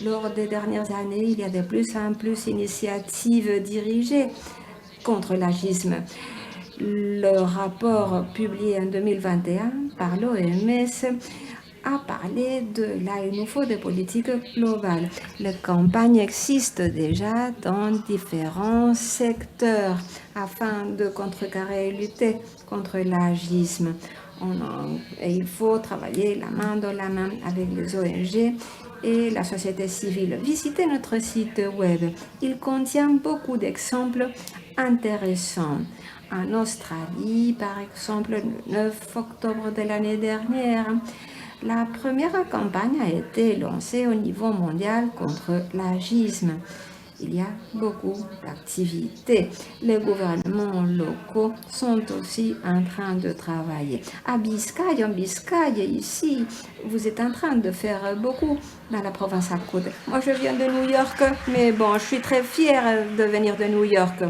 Lors des dernières années, il y a de plus en plus d'initiatives dirigées contre l'agisme. Le rapport publié en 2021 par l'OMS a parlé de là, il nous faut des politiques globales. Les campagnes existent déjà dans différents secteurs afin de contrecarrer et lutter contre l'agisme. Et il faut travailler la main dans la main avec les ONG et la société civile. Visitez notre site web. Il contient beaucoup d'exemples intéressants. En Australie, par exemple, le 9 octobre de l'année dernière, la première campagne a été lancée au niveau mondial contre l'agisme. Il y a beaucoup d'activités. Les gouvernements locaux sont aussi en train de travailler. À Biscaye, en Biscaye, ici, vous êtes en train de faire beaucoup dans la province à côté. Moi, je viens de New York, mais bon, je suis très fière de venir de New York.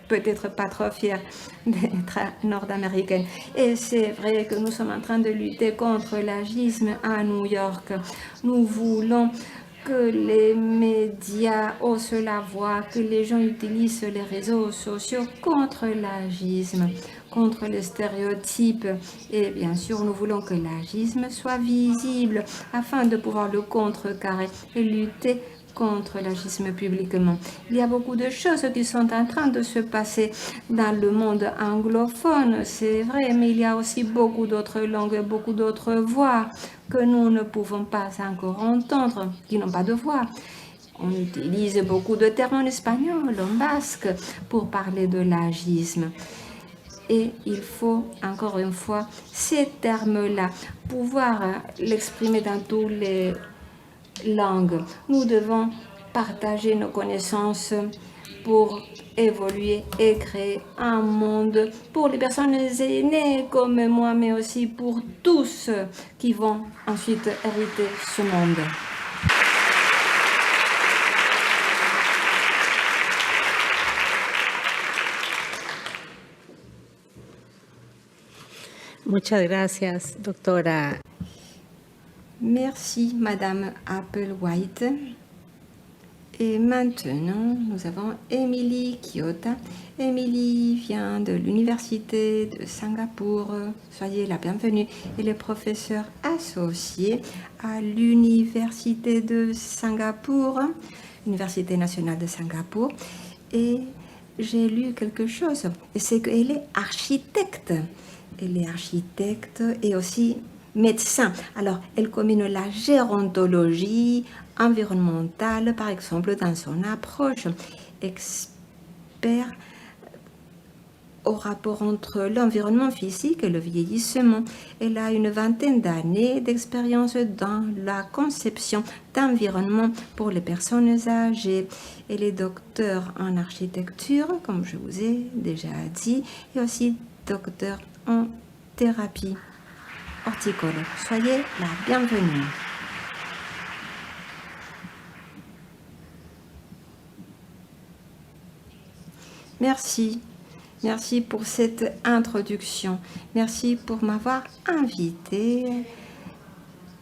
Peut-être pas trop fière d'être nord-américaine. Et c'est vrai que nous sommes en train de lutter contre l'agisme à New York. Nous voulons que les médias haussent la voix, que les gens utilisent les réseaux sociaux contre l'agisme, contre les stéréotypes. Et bien sûr, nous voulons que l'agisme soit visible afin de pouvoir le contrecarrer et lutter contre l'agisme publiquement. Il y a beaucoup de choses qui sont en train de se passer dans le monde anglophone, c'est vrai, mais il y a aussi beaucoup d'autres langues, beaucoup d'autres voix que nous ne pouvons pas encore entendre, qui n'ont pas de voix. On utilise beaucoup de termes en espagnol, en basque, pour parler de l'agisme. Et il faut, encore une fois, ces termes-là, pouvoir l'exprimer dans tous les langues. Nous devons partager nos connaissances pour évoluer et créer un monde pour les personnes aînées comme moi, mais aussi pour tous qui vont ensuite hériter ce monde. Muchas gracias, doctora. Merci, Madame Applewhite. Et maintenant, nous avons Émilie Kiyota. Émilie vient de l'Université de Singapour. Soyez la bienvenue. Elle est professeure associée à l'Université de Singapour, Université nationale de Singapour. Et j'ai lu quelque chose, c'est qu'elle est architecte. Elle est architecte et aussi médecin. Alors, elle combine la gérontologie environnementale, par exemple, dans son approche. Expert au rapport entre l'environnement physique et le vieillissement. Elle a une vingtaine d'années d'expérience dans la conception d'environnement pour les personnes âgées. Elle est docteur en architecture, comme je vous ai déjà dit, et aussi docteur en thérapie horticole. Soyez la bienvenue. Merci. Merci pour cette introduction. Merci pour m'avoir invité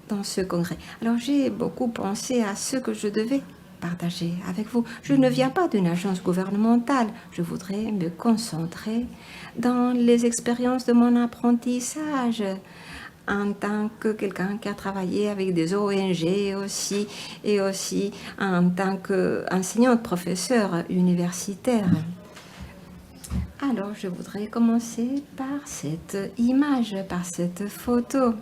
dans ce congrès. Alors, j'ai beaucoup pensé à ce que je devais partager avec vous. Je ne viens pas d'une agence gouvernementale. Je voudrais me concentrer dans les expériences de mon apprentissage en tant que quelqu'un qui a travaillé avec des ONG aussi, et aussi en tant qu'enseignante, professeure universitaire. Alors, je voudrais commencer par cette image, par cette photo.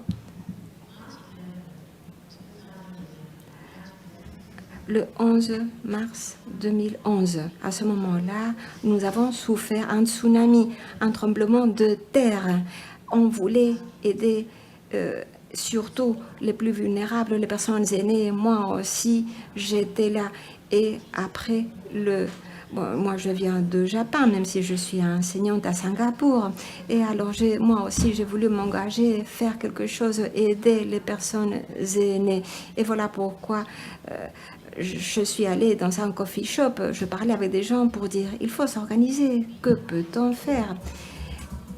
Le 11 mars 2011, à ce moment-là, nous avons souffert un tsunami, un tremblement de terre. On voulait aider surtout les plus vulnérables, les personnes aînées. Moi aussi, j'étais là. Et après Bon, moi, je viens de Japon, même si je suis enseignante à Singapour. Et alors, moi aussi, j'ai voulu m'engager, faire quelque chose, aider les personnes aînées. Et voilà pourquoi je suis allée dans un coffee shop. Je parlais avec des gens pour dire, il faut s'organiser. Que peut-on faire ?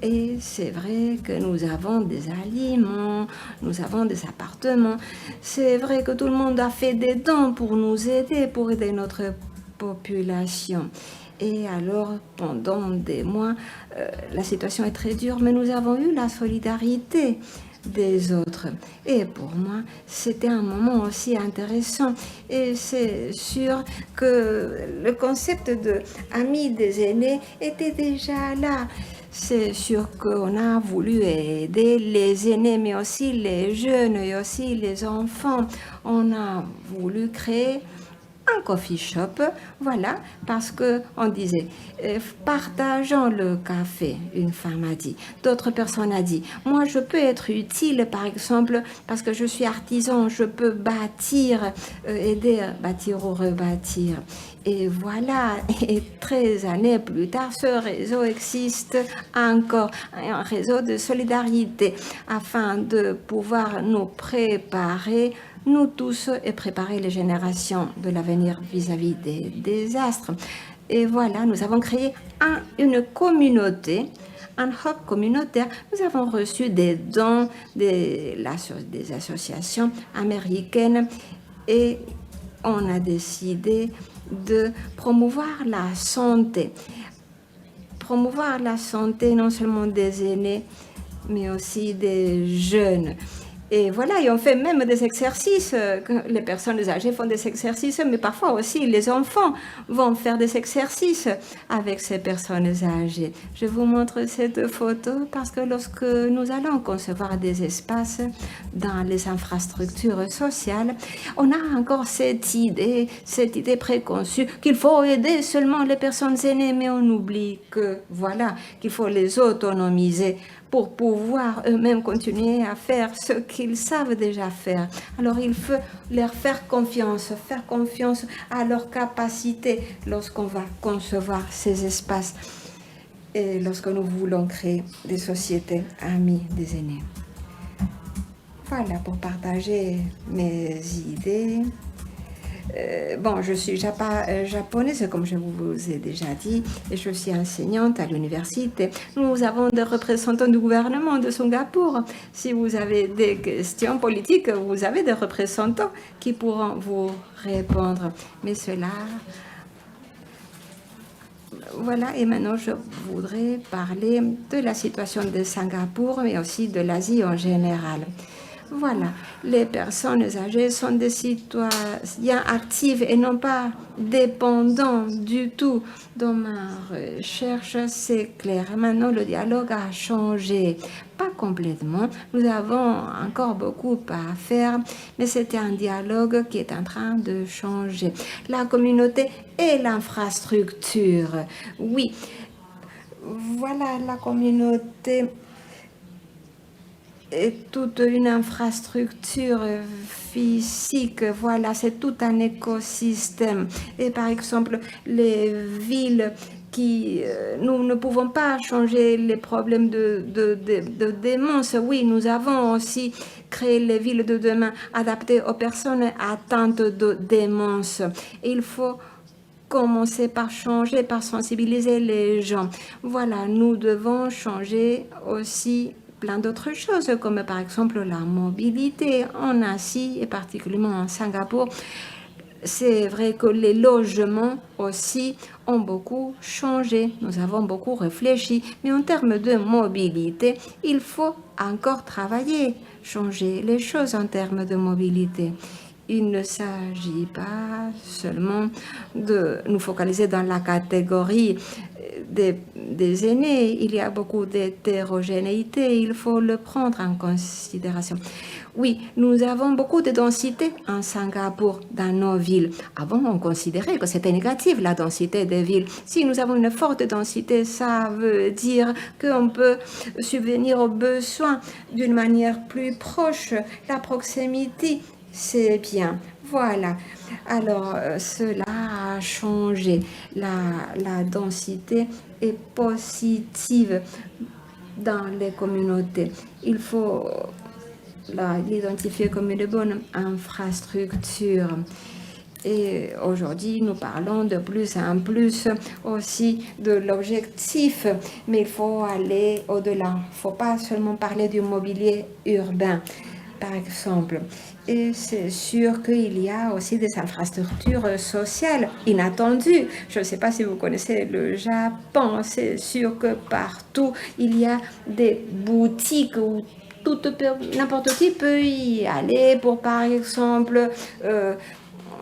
Et c'est vrai que nous avons des aliments, nous avons des appartements. C'est vrai que tout le monde a fait des dons pour nous aider, pour aider notre population. Et alors, pendant des mois, la situation est très dure, mais nous avons eu la solidarité des autres. Et pour moi, c'était un moment aussi intéressant. Et c'est sûr que le concept de amis des aînés était déjà là. C'est sûr qu'on a voulu aider les aînés, mais aussi les jeunes et aussi les enfants. On a voulu créer un coffee shop, voilà, parce que on disait partageons le café, une femme a dit. D'autres personnes a dit, moi je peux être utile, par exemple, parce que je suis artisan, je peux bâtir, aider à bâtir ou rebâtir. Et voilà, et 13 années plus tard, ce réseau existe encore, un réseau de solidarité, afin de pouvoir nous préparer nous tous et préparer les générations de l'avenir vis-à-vis des désastres. Et voilà, nous avons créé une communauté, un hub communautaire. Nous avons reçu des dons des associations américaines et on a décidé de promouvoir la santé. Promouvoir la santé non seulement des aînés, mais aussi des jeunes. Et voilà, et on fait même des exercices. Les personnes âgées font des exercices, mais parfois aussi les enfants vont faire des exercices avec ces personnes âgées. Je vous montre cette photo parce que lorsque nous allons concevoir des espaces dans les infrastructures sociales, on a encore cette idée préconçue qu'il faut aider seulement les personnes aînées, mais on oublie que voilà, qu'il faut les autonomiser pour pouvoir eux-mêmes continuer à faire ce qu'ils savent déjà faire. Alors il faut leur faire confiance à leur capacité lorsqu'on va concevoir ces espaces et lorsque nous voulons créer des sociétés amies des aînés. Voilà pour partager mes idées. Bon, je suis japonaise, comme je vous ai déjà dit, et je suis enseignante à l'université. Nous avons des représentants du gouvernement de Singapour. Si vous avez des questions politiques, vous avez des représentants qui pourront vous répondre. Mais cela... Voilà, et maintenant je voudrais parler de la situation de Singapour, mais aussi de l'Asie en général. Voilà, les personnes âgées sont des citoyens actifs et non pas dépendants du tout. Dans ma recherche, c'est clair. Maintenant, le dialogue a changé. Pas complètement. Nous avons encore beaucoup à faire, mais c'est un dialogue qui est en train de changer. La communauté et l'infrastructure. Oui, voilà la communauté et toute une infrastructure physique, voilà, c'est tout un écosystème. Et par exemple, les villes qui, nous ne pouvons pas changer les problèmes de démence. Oui, nous avons aussi créé les villes de demain adaptées aux personnes atteintes de démence. Il faut commencer par changer, par sensibiliser les gens. Voilà, nous devons changer aussi plein d'autres choses, comme par exemple la mobilité en Asie et particulièrement en Singapour. C'est vrai que les logements aussi ont beaucoup changé. Nous avons beaucoup réfléchi, mais en termes de mobilité, il faut encore travailler, changer les choses en termes de mobilité. Il ne s'agit pas seulement de nous focaliser dans la catégorie des aînés. Il y a beaucoup d'hétérogénéité, il faut le prendre en considération. Oui, nous avons beaucoup de densité en Singapour, dans nos villes. Avant, on considérait que c'était négatif, la densité des villes. Si nous avons une forte densité, ça veut dire qu'on peut subvenir aux besoins d'une manière plus proche. La proximité, c'est bien. Voilà. Alors, cela a changé. La densité est positive dans les communautés. Il faut l'identifier comme une bonne infrastructure. Et aujourd'hui, nous parlons de plus en plus aussi de l'objectif, mais il faut aller au-delà. Il ne faut pas seulement parler du mobilier urbain, par exemple. Et c'est sûr qu'il y a aussi des infrastructures sociales inattendues. Je ne sais pas si vous connaissez le Japon. C'est sûr que partout, il y a des boutiques où N'importe qui peut y aller pour, par exemple,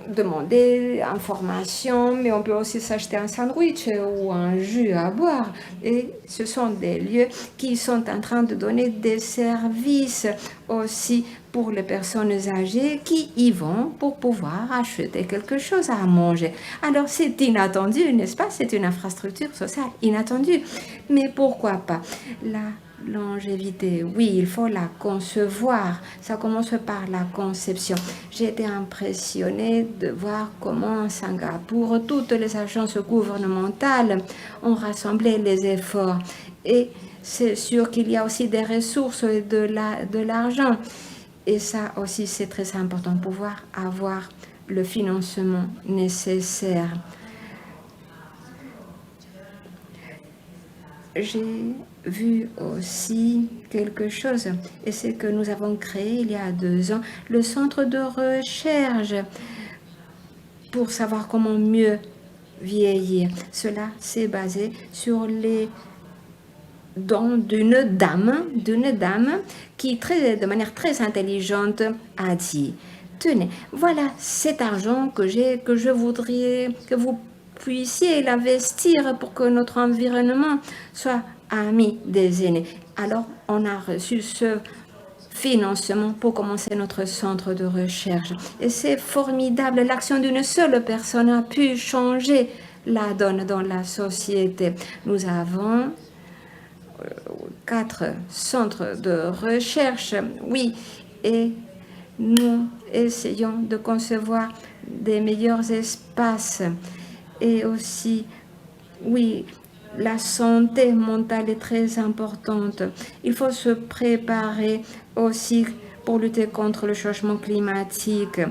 demander information, mais on peut aussi s'acheter un sandwich ou un jus à boire. Et ce sont des lieux qui sont en train de donner des services aussi pour les personnes âgées qui y vont pour pouvoir acheter quelque chose à manger. Alors c'est inattendu, n'est-ce pas? C'est une infrastructure sociale inattendue. Mais pourquoi pas? La longévité, oui, il faut la concevoir. Ça commence par la conception. J'ai été impressionnée de voir comment à Singapour, toutes les agences gouvernementales ont rassemblé les efforts. Et c'est sûr qu'il y a aussi des ressources et de l'argent. Et ça aussi, c'est très important, pouvoir avoir le financement nécessaire. J'ai vu aussi quelque chose, et c'est que nous avons créé il y a 2 ans le centre de recherche pour savoir comment mieux vieillir. Cela s'est basé sur les dons d'une dame qui, de manière très intelligente, a dit: tenez, voilà cet argent que j'ai, que je voudrais que vous puissiez l'investir pour que notre environnement soit ami des aînés. Alors, on a reçu ce financement pour commencer notre centre de recherche. Et c'est formidable. L'action d'une seule personne a pu changer la donne dans la société. Nous avons 4 centres de recherche, oui, et nous essayons de concevoir des meilleurs espaces. Et aussi, oui, la santé mentale est très importante. Il faut se préparer aussi pour lutter contre le changement climatique.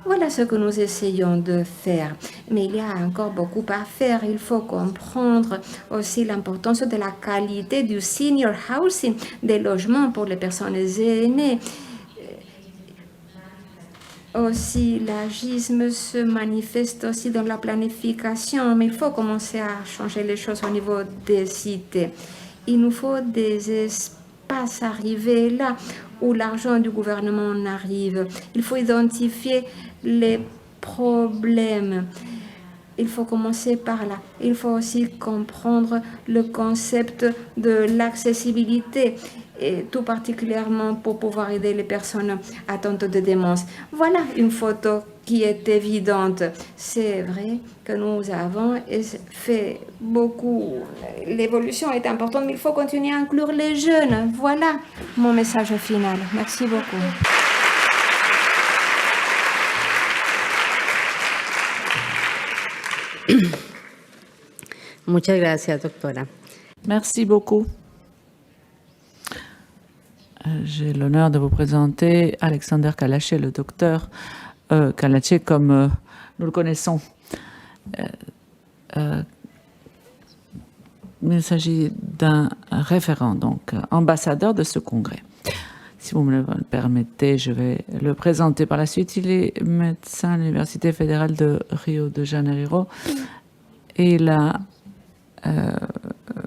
Voilà ce que nous essayons de faire. Mais il y a encore beaucoup à faire. Il faut comprendre aussi l'importance de la qualité du senior housing, des logements pour les personnes aînées. Aussi, l'agisme se manifeste aussi dans la planification, mais il faut commencer à changer les choses au niveau des cités. Il nous faut des espaces arrivés là où l'argent du gouvernement arrive. Il faut identifier les problèmes. Il faut commencer par là. Il faut aussi comprendre le concept de l'accessibilité, et tout particulièrement pour pouvoir aider les personnes atteintes de démence. Voilà une photo qui est évidente. C'est vrai que nous avons fait beaucoup. L'évolution est importante, mais il faut continuer à inclure les jeunes. Voilà mon message final. Merci beaucoup. Muchas gracias, doctora. Merci beaucoup. J'ai l'honneur de vous présenter Alexander Kalaché, le docteur Kalaché, comme nous le connaissons. Il s'agit d'un référent, donc ambassadeur de ce congrès. Si vous me le permettez, je vais le présenter par la suite. Il est médecin à l'Université fédérale de Rio de Janeiro et il a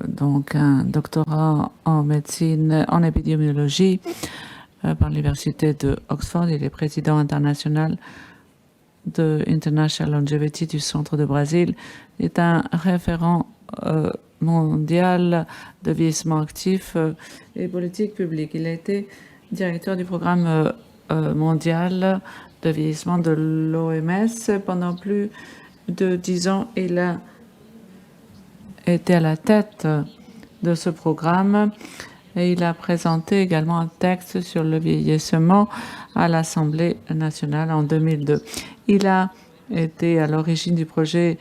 donc un doctorat en médecine, en épidémiologie par l'université de Oxford. Il est président international de International Longevity du Centre de Brésil. Il est un référent mondial de vieillissement actif et politique publique. Il a été directeur du programme mondial de vieillissement de l'OMS pendant plus de 10 ans. Il a été à la tête de ce programme et il a présenté également un texte sur le vieillissement à l'Assemblée nationale en 2002. Il a été à l'origine du projet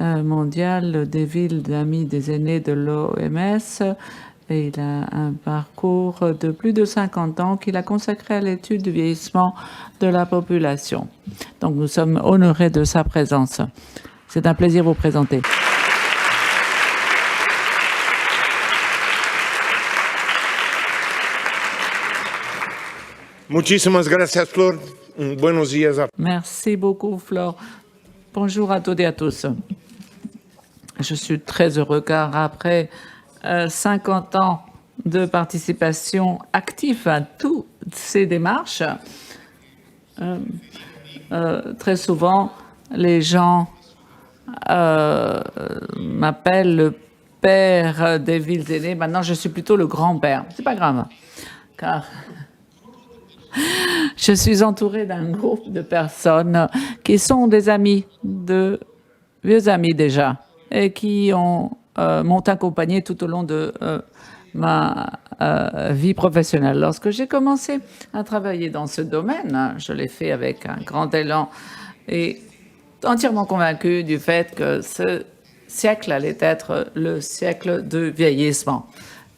mondial des villes d'amis des aînés de l'OMS et il a un parcours de plus de 50 ans qu'il a consacré à l'étude du vieillissement de la population. Donc nous sommes honorés de sa présence. C'est un plaisir de vous présenter. Muchísimas gracias, Flor. Buenos días. Merci beaucoup, Flore. Bonjour à toutes et à tous. Je suis très heureux car après 50 ans de participation active à toutes ces démarches. Très souvent, les gens m'appellent le père des villes aînées. Maintenant, je suis plutôt le grand-père. C'est pas grave, car je suis entourée d'un groupe de personnes qui sont des amis, de vieux amis déjà, et qui m'ont accompagné tout au long de ma vie professionnelle. Lorsque j'ai commencé à travailler dans ce domaine, je l'ai fait avec un grand élan et entièrement convaincu du fait que ce siècle allait être le siècle de vieillissement.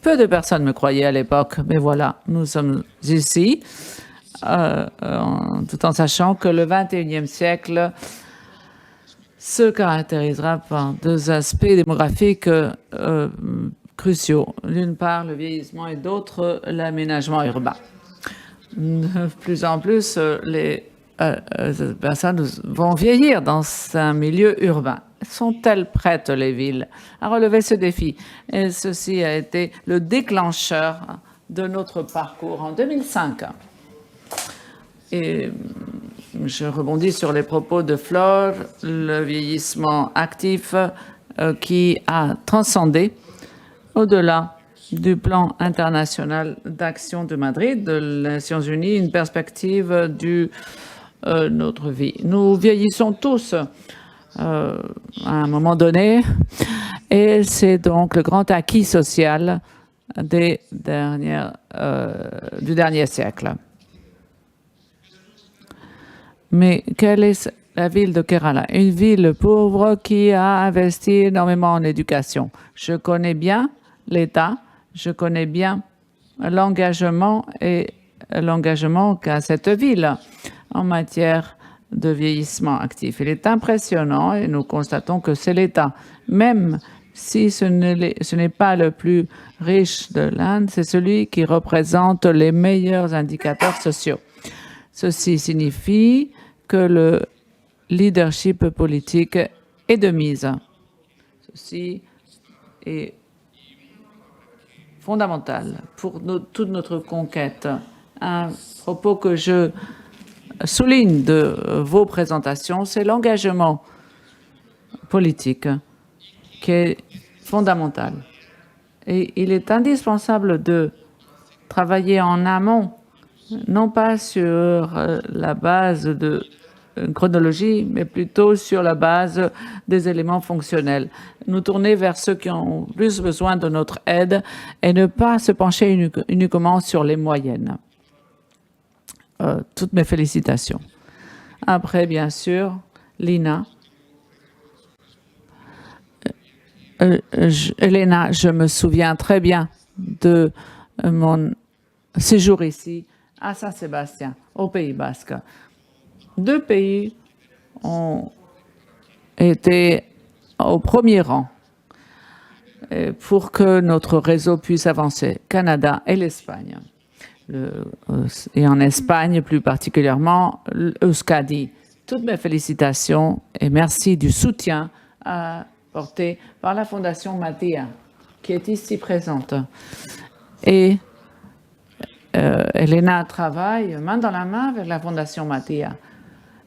Peu de personnes me croyaient à l'époque, mais voilà, nous sommes ici, tout en sachant que le 21e siècle se caractérisera par deux aspects démographiques cruciaux. D'une part, le vieillissement et d'autre, l'aménagement urbain. De plus en plus, les personnes vont vieillir dans un milieu urbain. Sont-elles prêtes, les villes, à relever ce défi? Et ceci a été le déclencheur de notre parcours en 2005. Et je rebondis sur les propos de Flore, le vieillissement actif qui a transcendé au-delà du plan international d'action de Madrid, de les Nations Unies, une perspective de notre vie. Nous vieillissons tous à un moment donné, et c'est donc le grand acquis social du dernier siècle. Mais quelle est la ville de Kerala? Une ville pauvre qui a investi énormément en éducation. Je connais bien l'État, je connais bien l'engagement qu'a cette ville en matière de vieillissement actif. Il est impressionnant et nous constatons que c'est l'État. Même si ce n'est pas le plus riche de l'Inde, c'est celui qui représente les meilleurs indicateurs sociaux. Ceci signifie que le leadership politique est de mise. Ceci est fondamental pour toute notre conquête. Un propos que je souligne de vos présentations, c'est l'engagement politique qui est fondamental. Et il est indispensable de travailler en amont, non pas sur la base de chronologie, mais plutôt sur la base des éléments fonctionnels. Nous tourner vers ceux qui ont plus besoin de notre aide et ne pas se pencher uniquement sur les moyennes. Toutes mes félicitations. Après, bien sûr, Lina. Elena, je me souviens très bien de mon séjour ici à Saint-Sébastien, au Pays Basque. 2 pays ont été au premier rang pour que notre réseau puisse avancer, Canada et l'Espagne. Et en Espagne, plus particulièrement, Euskadi. Toutes mes félicitations et merci du soutien apporté par la Fondation Mattia, qui est ici présente. Et Elena travaille main dans la main avec la Fondation Mattia.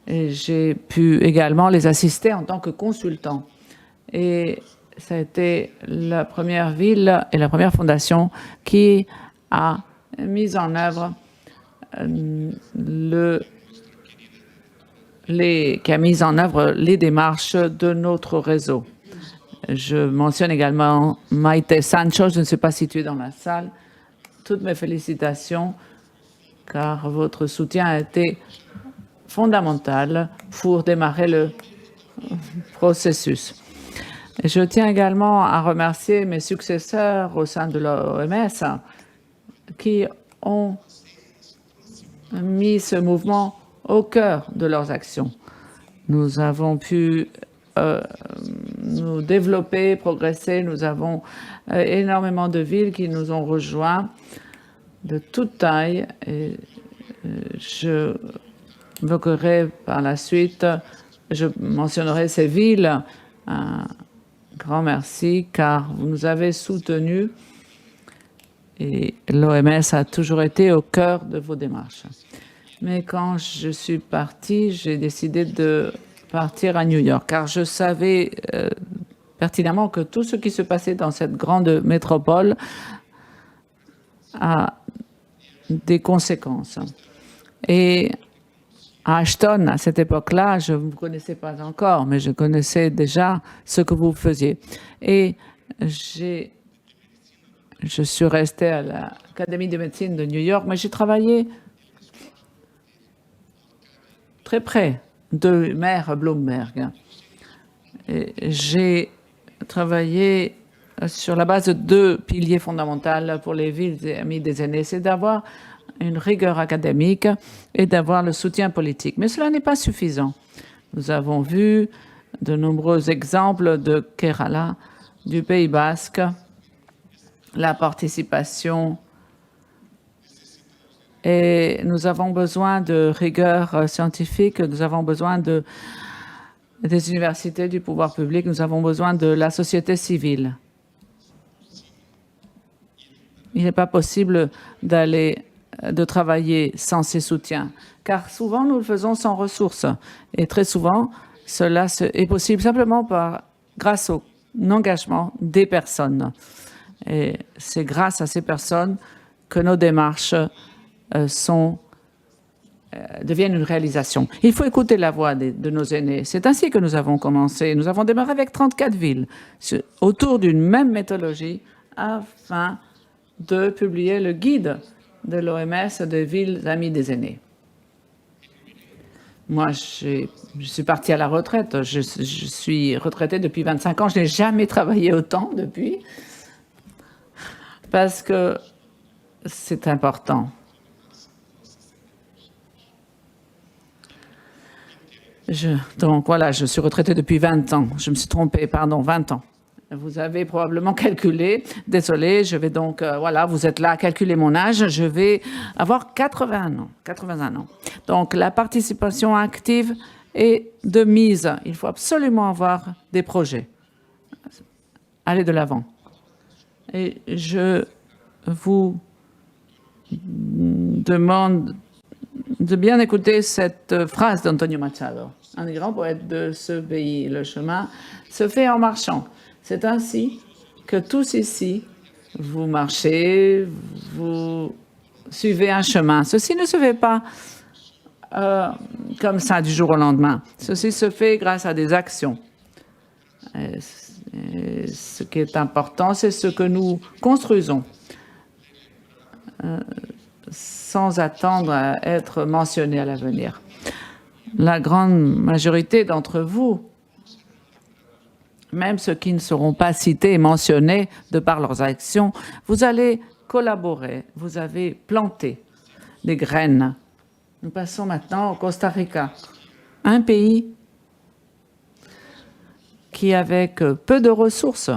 Et j'ai pu également les assister en tant que consultant. Et ça a été la première ville et la première fondation qui a mis en œuvre les démarches de notre réseau. Je mentionne également Maite Sancho, je ne sais pas si tu es dans la salle. Toutes mes félicitations, car votre soutien a été fondamental pour démarrer le processus. Et je tiens également à remercier mes successeurs au sein de l'OMS qui ont mis ce mouvement au cœur de leurs actions. Nous avons pu nous développer, progresser. Nous avons énormément de villes qui nous ont rejoints de toute taille. Et je évoquerai par la suite, je mentionnerai ces villes. Un grand merci car vous nous avez soutenus Et l'OMS a toujours été au cœur de vos démarches. Mais quand je suis partie, j'ai décidé de partir à New York, car je savais pertinemment que tout ce qui se passait dans cette grande métropole a des conséquences. Et à Ashton, à cette époque-là, je ne vous connaissais pas encore, mais je connaissais déjà ce que vous faisiez. Et je suis restée à l'Académie de médecine de New York, mais j'ai travaillé très près de Maire Bloomberg. J'ai travaillé sur la base de 2 piliers fondamentaux pour les villes amies des aînés, c'est d'avoir une rigueur académique et d'avoir le soutien politique. Mais cela n'est pas suffisant. Nous avons vu de nombreux exemples de Kerala, du Pays basque, la participation. Et nous avons besoin de rigueur scientifique, nous avons besoin des universités, du pouvoir public, nous avons besoin de la société civile. Il n'est pas possible de travailler sans ces soutiens, car souvent nous le faisons sans ressources. Et très souvent, cela est possible simplement grâce au engagement des personnes. Et c'est grâce à ces personnes que nos démarches deviennent une réalisation. Il faut écouter la voix de nos aînés. C'est ainsi que nous avons commencé. Nous avons démarré avec 34 villes autour d'une même méthodologie afin de publier le guide de l'OMS des villes amies des aînés. Moi, je suis partie à la retraite. Je suis retraitée depuis 25 ans. Je n'ai jamais travaillé autant depuis parce que c'est important. Donc voilà, je suis retraitée depuis 20 ans. Je me suis trompée, pardon, 20 ans. Vous avez probablement calculé. Désolé, je vais donc, voilà, vous êtes là à calculer mon âge. Je vais avoir 81 ans. Donc la participation active est de mise. Il faut absolument avoir des projets. Allez de l'avant. Et je vous demande de bien écouter cette phrase d'Antonio Machado, un des grands poètes de ce pays. Le chemin se fait en marchant. C'est ainsi que tous ici, vous marchez, vous suivez un chemin. Ceci ne se fait pas comme ça du jour au lendemain. Ceci se fait grâce à des actions. Et ce qui est important, c'est ce que nous construisons. Sans attendre à être mentionné à l'avenir. La grande majorité d'entre vous, même ceux qui ne seront pas cités et mentionnés de par leurs actions, vous allez collaborer, vous avez planté des graines. Nous passons maintenant au Costa Rica, un pays qui, avec peu de ressources,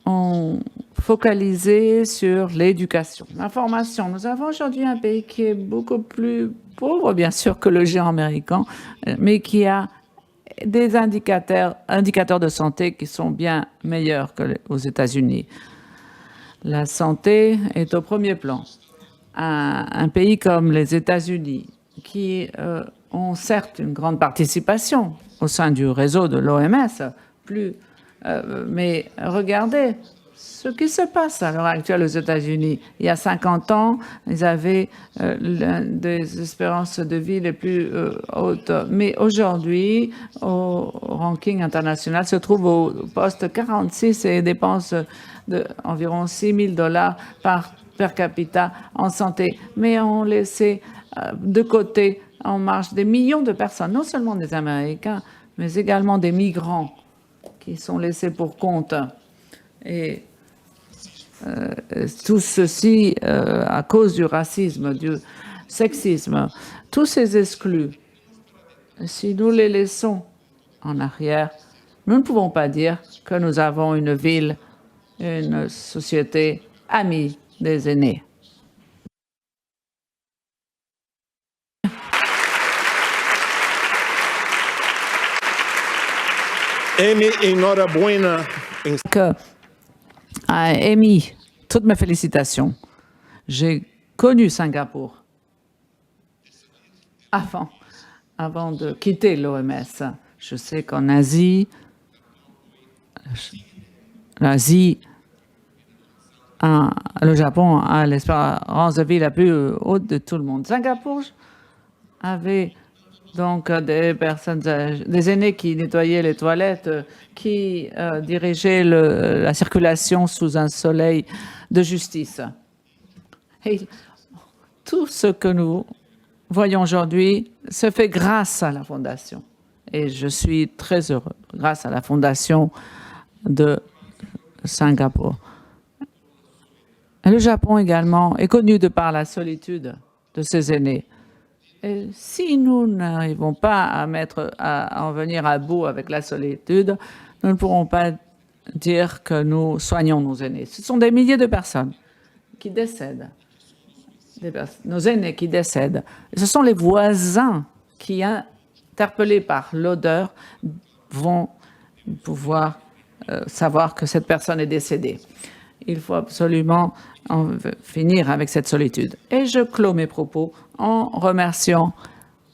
ont focalisé sur l'éducation, l'information. Nous avons aujourd'hui un pays qui est beaucoup plus pauvre, bien sûr, que le géant américain, mais qui a des indicateurs de santé qui sont bien meilleurs qu'aux États-Unis. La santé est au premier plan. Un pays comme les États-Unis, qui ont certes une grande participation au sein du réseau de l'OMS, mais regardez ce qui se passe à l'heure actuelle aux États-Unis. Il y a 50 ans, ils avaient l'une des espérances de vie les plus hautes. Mais aujourd'hui, au ranking international, se trouve au poste 46 et dépense d'environ $6 000 per capita en santé. Mais on laissait de côté en marche des millions de personnes, non seulement des Américains, mais également des migrants qui sont laissés pour compte. Et tout ceci à cause du racisme, du sexisme. Tous ces exclus, si nous les laissons en arrière, nous ne pouvons pas dire que nous avons une ville, une société amie des aînés. Amy, enhorabuena. Amy, toutes mes félicitations. J'ai connu Singapour avant de quitter l'OMS. Je sais qu'en Asie, le Japon a l'espérance de vie la plus haute de tout le monde. Singapour avait donc des aînés qui nettoyaient les toilettes, qui dirigeaient la circulation sous un soleil de justice. Et tout ce que nous voyons aujourd'hui se fait grâce à la Fondation. Et je suis très heureux, grâce à la Fondation de Singapour. Le Japon également est connu de par la solitude de ses aînés. Et si nous n'arrivons pas à en venir à bout avec la solitude, nous ne pourrons pas dire que nous soignons nos aînés. Ce sont des milliers de personnes qui décèdent, nos aînés qui décèdent. Et ce sont les voisins qui, interpellés par l'odeur, vont pouvoir savoir que cette personne est décédée. Il faut absolument en finir avec cette solitude. Et je clôt mes propos en remerciant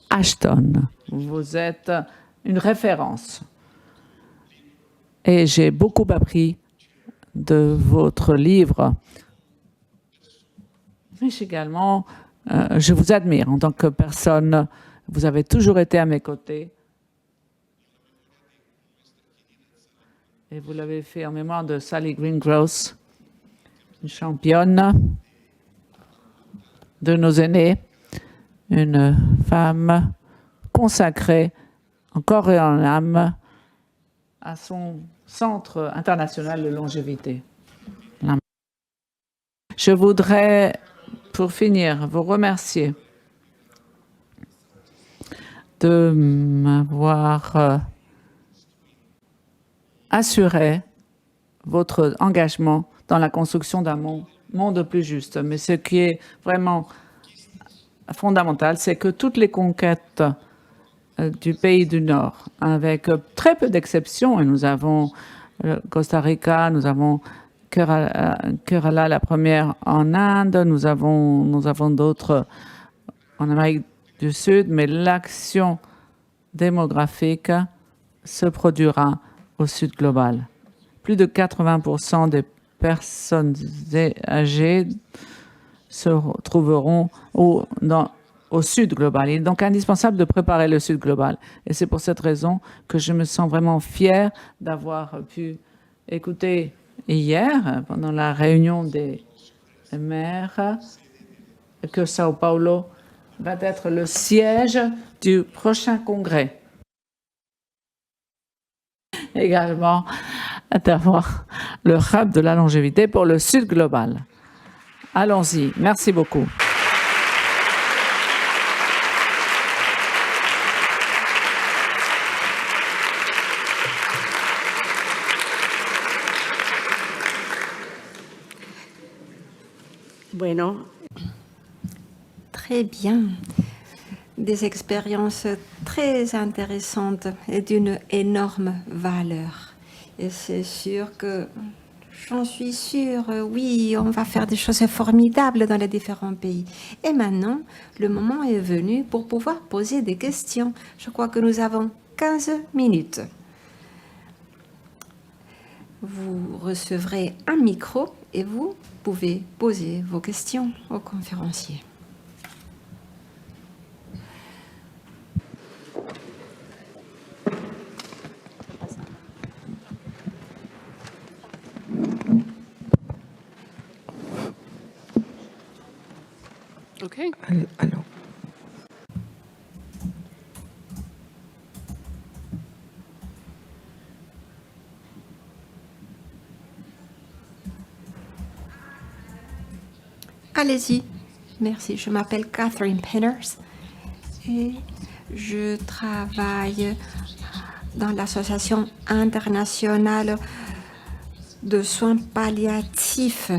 Ashton. Vous êtes une référence. Et j'ai beaucoup appris de votre livre. Mais également, je vous admire en tant que personne. Vous avez toujours été à mes côtés. Et vous l'avez fait en mémoire de Sally Greengross, une championne de nos aînés, une femme consacrée en corps et en âme à son centre international de longévité. Je voudrais, pour finir, vous remercier de m'avoir assuré votre engagement dans la construction d'un monde plus juste. Mais ce qui est vraiment fondamental, c'est que toutes les conquêtes du pays du Nord, avec très peu d'exceptions, et nous avons Costa Rica, nous avons Kerala, la première en Inde, nous avons d'autres en Amérique du Sud, mais l'action démographique se produira au Sud global. Plus de 80% des personnes âgées se trouveront au Sud global. Il est donc indispensable de préparer le Sud global. Et c'est pour cette raison que je me sens vraiment fière d'avoir pu écouter hier, pendant la réunion des maires, que Sao Paulo va être le siège du prochain congrès. Également, d'avoir le hub de la longévité pour le Sud global. Allons-y. Merci beaucoup. Bueno. Très bien. Des expériences très intéressantes et d'une énorme valeur. Et c'est sûr que, j'en suis sûre, oui, on va faire des choses formidables dans les différents pays. Et maintenant, le moment est venu pour pouvoir poser des questions. Je crois que nous avons 15 minutes. Vous recevrez un micro et vous pouvez poser vos questions aux conférenciers. Okay. Alors. Allez-y. Merci. Je m'appelle Catherine Penners et je travaille dans l'Association internationale de soins palliatifs.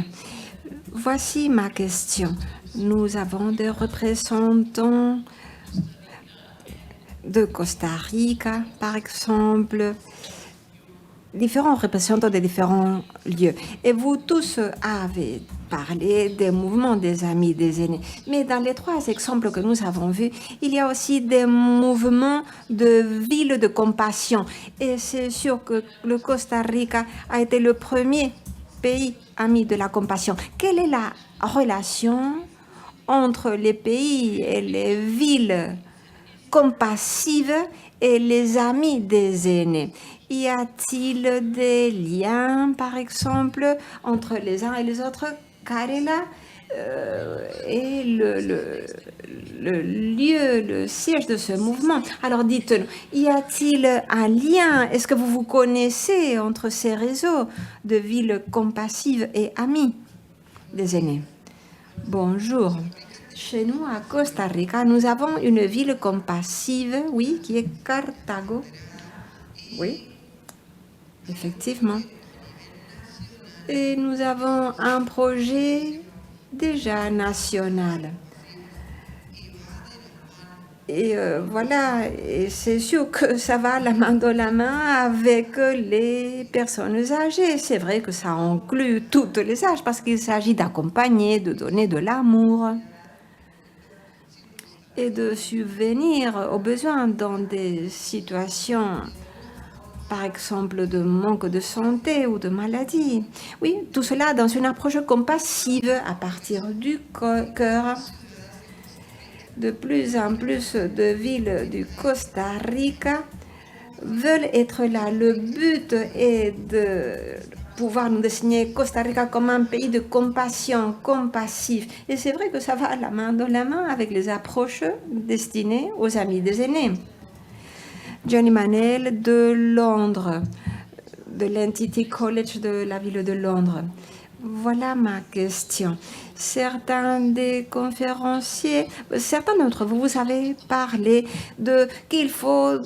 Voici ma question. Nous avons des représentants de Costa Rica, par exemple, différents représentants des différents lieux. Et vous tous avez parlé des mouvements des amis des aînés. Mais dans les 3 exemples que nous avons vus, il y a aussi des mouvements de villes de compassion. Et c'est sûr que le Costa Rica a été le premier pays ami de la compassion. Quelle est la relation entre les pays et les villes compassives et les amis des aînés? Y a-t-il des liens, par exemple, entre les uns et les autres? Karela est le lieu, le siège de ce mouvement. Alors dites-nous, y a-t-il un lien? Est-ce que vous vous connaissez entre ces réseaux de villes compassives et amis des aînés? Bonjour. Chez nous, à Costa Rica, nous avons une ville compassive, oui, qui est Cartago. Oui, effectivement. Et nous avons un projet déjà national. Et voilà, et c'est sûr que ça va la main dans la main avec les personnes âgées. C'est vrai que ça inclut toutes les âges parce qu'il s'agit d'accompagner, de donner de l'amour et de subvenir aux besoins dans des situations, par exemple, de manque de santé ou de maladie. Oui, tout cela dans une approche compassive à partir du cœur. De plus en plus de villes du Costa Rica veulent être là. Le but est de pouvoir nous désigner Costa Rica comme un pays de compassion, compassif. Et c'est vrai que ça va la main dans la main avec les approches destinées aux amis des aînés. Johnny Manel de Londres, de l'Entity College de la ville de Londres. Voilà ma question. Certains des conférenciers, certains d'entre vous, vous avez parlé de qu'il faut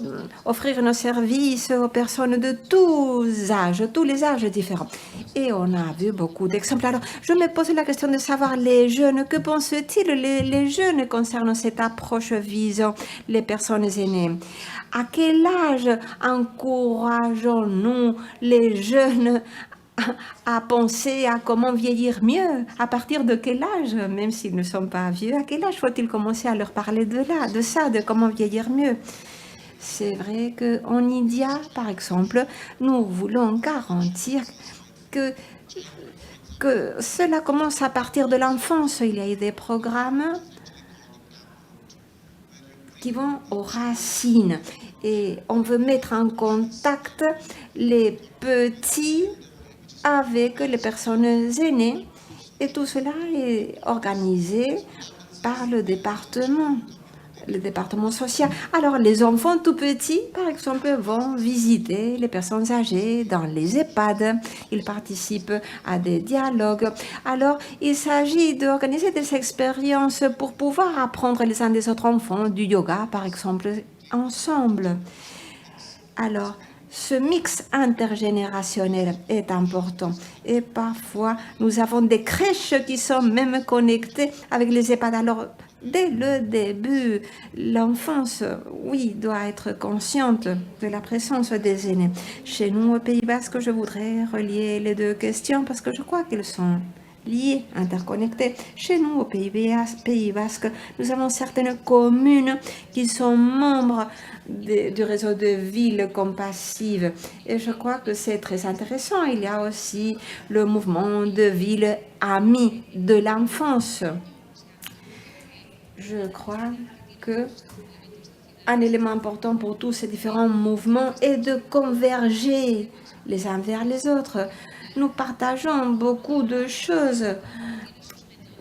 offrir nos services aux personnes de tous âges, tous les âges différents. Et on a vu beaucoup d'exemples. Alors, je me pose la question de savoir les jeunes, que pensent-ils les jeunes concernant cette approche visant les personnes aînées? À quel âge encourageons-nous les jeunes à penser à comment vieillir mieux? À partir de quel âge, même s'ils ne sont pas vieux, à quel âge faut-il commencer à leur parler de ça, de comment vieillir mieux? C'est vrai qu'en India, par exemple, nous voulons garantir que cela commence à partir de l'enfance. Il y a des programmes qui vont aux racines et on veut mettre en contact les petits avec les personnes aînées, et tout cela est organisé par le département social. Alors les enfants tout petits, par exemple, vont visiter les personnes âgées dans les EHPAD, ils participent à des dialogues. Alors il s'agit d'organiser des expériences pour pouvoir apprendre les uns des autres enfants du yoga, par exemple, ensemble. Alors ce mix intergénérationnel est important et parfois nous avons des crèches qui sont même connectées avec les EHPAD. Alors dès le début, l'enfance, oui, doit être consciente de la présence des aînés. Chez nous au Pays Basque, je voudrais relier les deux questions parce que je crois qu'elles sont liées, interconnectées. Chez nous au Pays Basque, nous avons certaines communes qui sont membres du réseau de villes compassives. Et je crois que c'est très intéressant. Il y a aussi le mouvement de villes amies de l'enfance. Je crois que un élément important pour tous ces différents mouvements est de converger les uns vers les autres. Nous partageons beaucoup de choses,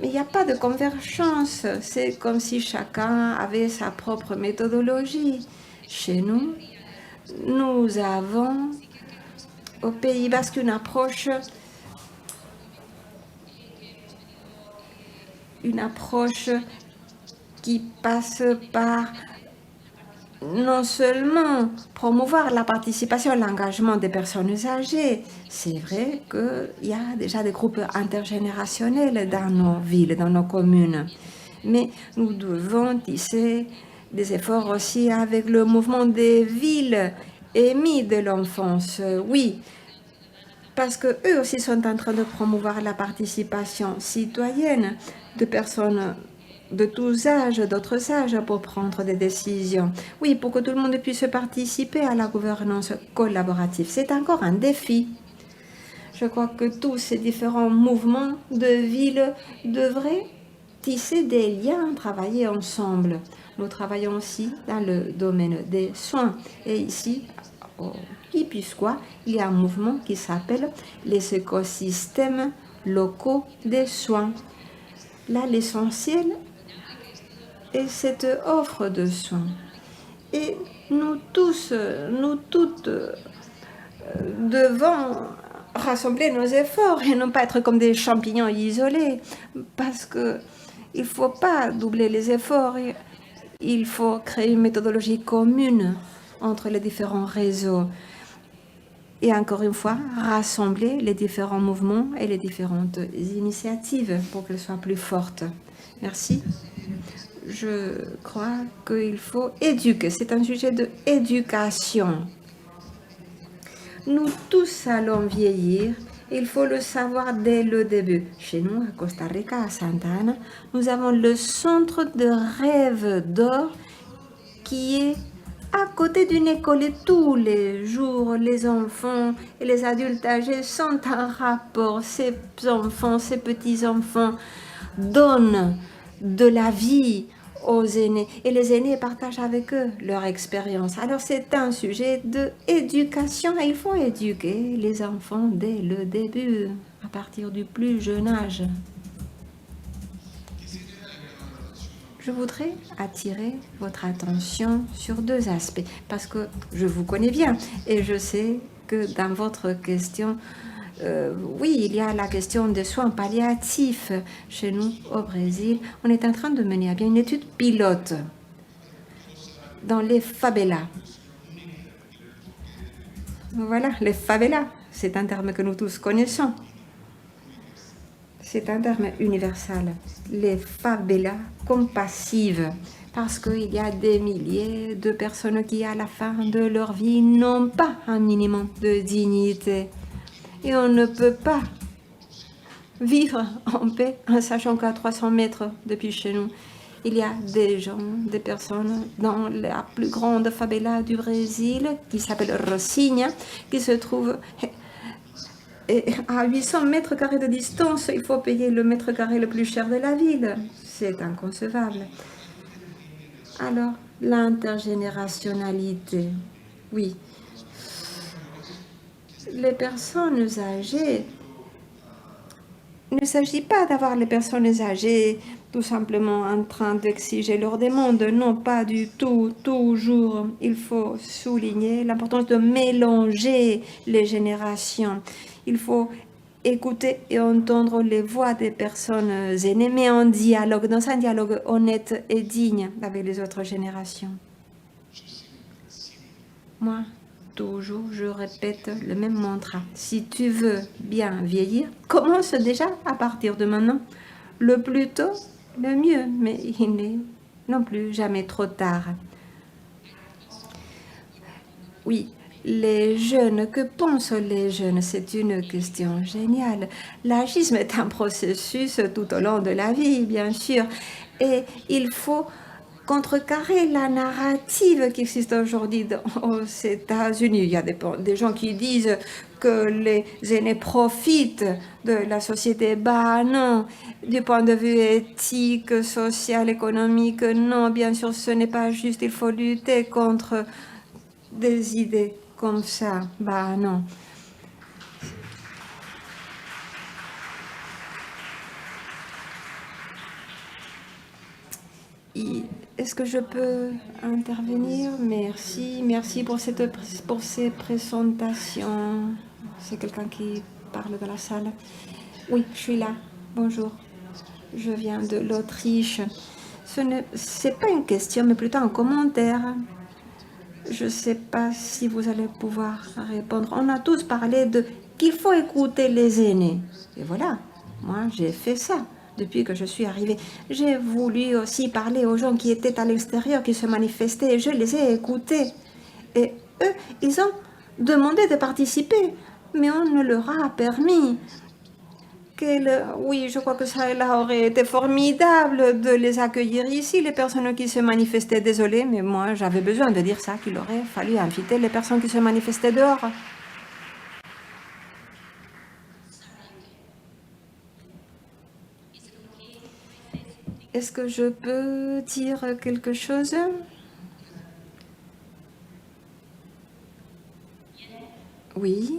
mais il n'y a pas de convergence. C'est comme si chacun avait sa propre méthodologie. Chez nous, nous avons au Pays Basque une approche qui passe par non seulement promouvoir la participation et l'engagement des personnes âgées. C'est vrai qu'il y a déjà des groupes intergénérationnels dans nos villes, dans nos communes. Mais nous devons tisser des efforts aussi avec le mouvement des villes émis de l'enfance, oui, parce que eux aussi sont en train de promouvoir la participation citoyenne de personnes de tous âges, d'autres âges, pour prendre des décisions. Oui, pour que tout le monde puisse participer à la gouvernance collaborative. C'est encore un défi. Je crois que tous ces différents mouvements de ville devraient tisser des liens, travailler ensemble. Nous travaillons aussi dans le domaine des soins. Et ici, au Guipuscoa, il y a un mouvement qui s'appelle les écosystèmes locaux des soins. Là, l'essentiel est cette offre de soins. Et nous tous, nous toutes, devons rassembler nos efforts et non pas être comme des champignons isolés, parce que il ne faut pas doubler les efforts. Il faut créer une méthodologie commune entre les différents réseaux. Et encore une fois, rassembler les différents mouvements et les différentes initiatives pour qu'elles soient plus fortes. Merci. Je crois qu'il faut éduquer. C'est un sujet d'éducation. Nous tous allons vieillir. Il faut le savoir dès le début. Chez nous, à Costa Rica, à Santa Ana, nous avons le centre de rêve d'or qui est à côté d'une école. Et tous les jours, les enfants et les adultes âgés sont en rapport. Ces enfants, ces petits-enfants donnent de la vie aux aînés et les aînés partagent avec eux leur expérience. Alors c'est un sujet d'éducation et il faut éduquer les enfants dès le début, à partir du plus jeune âge. Je voudrais attirer votre attention sur deux aspects parce que je vous connais bien et je sais que dans votre question, oui, il y a la question des soins palliatifs. Chez nous, au Brésil, on est en train de mener à bien une étude pilote dans les favelas. Voilà, les favelas, c'est un terme que nous tous connaissons. C'est un terme universel. Les favelas compassives, parce qu'il y a des milliers de personnes qui, à la fin de leur vie, n'ont pas un minimum de dignité. Et on ne peut pas vivre en paix en sachant qu'à 300 mètres depuis chez nous, il y a des gens, des personnes dans la plus grande favela du Brésil qui s'appelle Rocinha, qui se trouve à 800 mètres carrés de distance. Il faut payer le mètre carré le plus cher de la ville. C'est inconcevable. Alors, l'intergénérationnalité, oui. Les personnes âgées, il ne s'agit pas d'avoir les personnes âgées tout simplement en train d'exiger leur demande, non, pas du tout. Toujours, il faut souligner l'importance de mélanger les générations. Il faut écouter et entendre les voix des personnes aînées, mais en dialogue, dans un dialogue honnête et digne avec les autres générations. Moi, toujours, je répète le même mantra. Si tu veux bien vieillir, commence déjà à partir de maintenant. Le plus tôt, le mieux, mais il n'est non plus jamais trop tard. Oui, les jeunes, que pensent les jeunes? C'est une question géniale. L'agisme est un processus tout au long de la vie, bien sûr, et il faut contrecarrer la narrative qui existe aujourd'hui aux États-Unis. Il y a des gens qui disent que les aînés profitent de la société. Bah non, du point de vue éthique, social, économique, non, bien sûr, ce n'est pas juste. Il faut lutter contre des idées comme ça. Bah non. Est-ce que je peux intervenir? Merci, merci pour ces présentations. C'est quelqu'un qui parle dans la salle. Oui, je suis là. Bonjour. Je viens de l'Autriche. Ce n'est pas une question, mais plutôt un commentaire. Je ne sais pas si vous allez pouvoir répondre. On a tous parlé qu'il faut écouter les aînés. Et voilà, moi j'ai fait ça. Depuis que je suis arrivée, j'ai voulu aussi parler aux gens qui étaient à l'extérieur, qui se manifestaient. Je les ai écoutés. Et eux, ils ont demandé de participer, mais on ne leur a permis. Oui, je crois que ça aurait été formidable de les accueillir ici, les personnes qui se manifestaient. Désolée, mais moi, j'avais besoin de dire ça, qu'il aurait fallu inviter les personnes qui se manifestaient dehors. Est-ce que je peux dire quelque chose? Oui.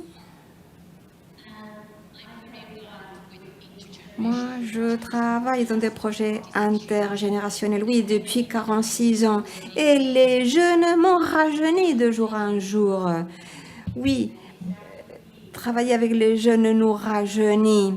Moi, je travaille dans des projets intergénérationnels, oui, depuis 46 ans. Et les jeunes m'ont rajeuni de jour en jour. Oui, travailler avec les jeunes nous rajeunit.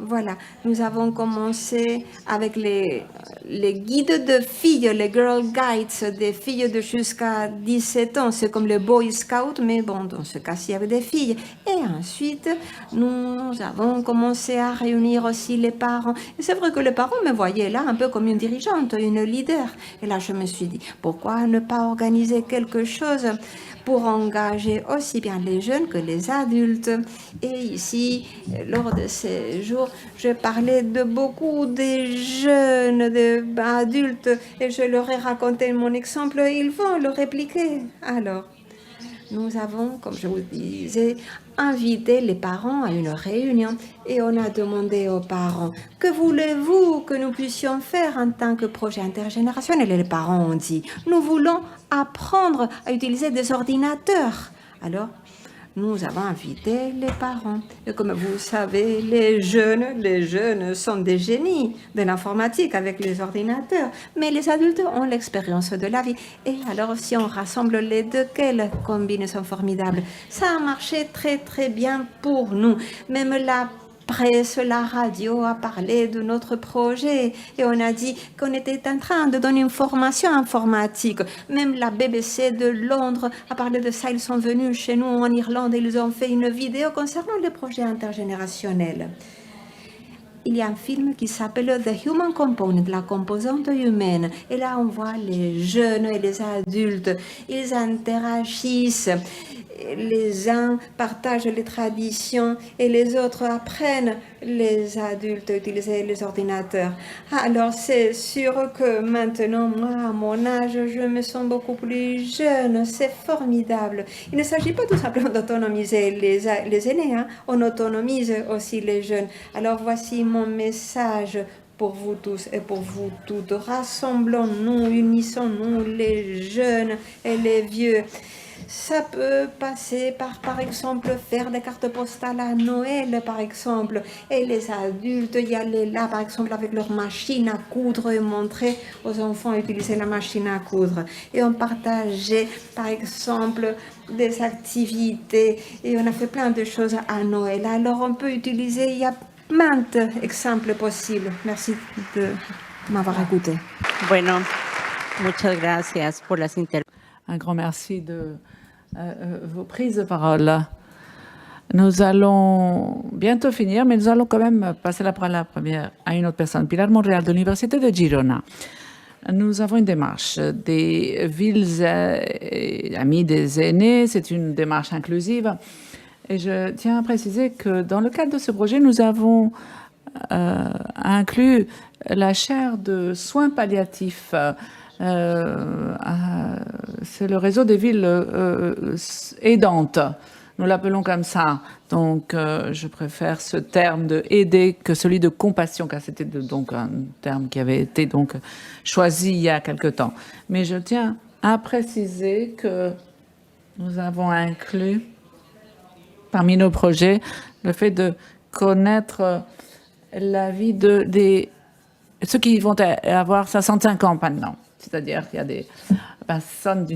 Voilà, nous avons commencé avec les guides de filles, les Girl Guides, des filles de jusqu'à 17 ans. C'est comme les Boy Scouts, mais bon, dans ce cas-ci, avec des filles. Et ensuite, nous avons commencé à réunir aussi les parents. Et c'est vrai que les parents me voyaient là un peu comme une dirigeante, une leader. Et là, je me suis dit, pourquoi ne pas organiser quelque chose pour engager aussi bien les jeunes que les adultes. Et ici, lors de ces jours, je parlais de beaucoup des jeunes, des adultes, et je leur ai raconté mon exemple, ils vont le répliquer. Alors, nous avons, comme je vous disais, invité les parents à une réunion et on a demandé aux parents « Que voulez-vous que nous puissions faire en tant que projet intergénérationnel ?» Et les parents ont dit « Nous voulons apprendre à utiliser des ordinateurs. » Alors, nous avons invité les parents. Et comme vous savez, les jeunes sont des génies de l'informatique avec les ordinateurs. Mais les adultes ont l'expérience de la vie. Et alors, si on rassemble les deux, quelle combinaison formidable. Ça a marché très, très bien pour nous. Même la presse, la radio a parlé de notre projet et on a dit qu'on était en train de donner une formation informatique. Même la BBC de Londres a parlé de ça. Ils sont venus chez nous en Irlande et ils ont fait une vidéo concernant les projets intergénérationnels. Il y a un film qui s'appelle The Human Component, la composante humaine. Et là, on voit les jeunes et les adultes. Ils interagissent. Les uns partagent les traditions et les autres apprennent les adultes à utiliser les ordinateurs. Alors c'est sûr que maintenant, moi, à mon âge, je me sens beaucoup plus jeune. C'est formidable. Il ne s'agit pas tout simplement d'autonomiser les aînés, hein. On autonomise aussi les jeunes. Alors voici mon message pour vous tous et pour vous toutes. Rassemblons-nous, unissons-nous les jeunes et les vieux. Ça peut passer par exemple, faire des cartes postales à Noël, par exemple. Et les adultes y aller là, par exemple, avec leur machine à coudre et montrer aux enfants à utiliser la machine à coudre. Et on partageait, par exemple, des activités. Et on a fait plein de choses à Noël. Alors, on peut utiliser, il y a maintes exemples possibles. Merci de m'avoir écouté. Bueno, muchas gracias por las intervenciones. Un grand merci de vos prises de parole. Nous allons bientôt finir, mais nous allons quand même passer la parole à une autre personne. Pilar Monreal de l'Université de Girona. Nous avons une démarche des villes amies des aînés. C'est une démarche inclusive. Et je tiens à préciser que dans le cadre de ce projet, nous avons inclus la chaire de soins palliatifs. C'est le réseau des villes aidantes. Nous l'appelons comme ça. Donc, je préfère ce terme de aider que celui de compassion, car c'était donc un terme qui avait été donc choisi il y a quelque temps. Mais je tiens à préciser que nous avons inclus parmi nos projets le fait de connaître la vie des ceux qui vont avoir 65 ans maintenant. C'est-à-dire qu'il y a des personnes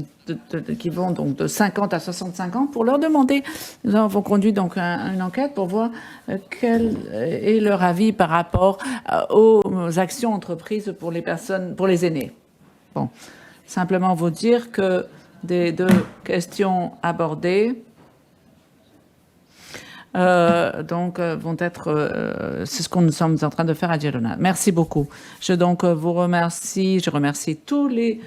qui vont donc de 50 à 65 ans pour leur demander. Nous avons conduit donc une enquête pour voir quel est leur avis par rapport aux actions entreprises pour les personnes, pour les aînés. Bon, simplement vous dire que des deux questions abordées vont être, c'est ce que nous sommes en train de faire à Girona. Merci beaucoup. Je remercie tous les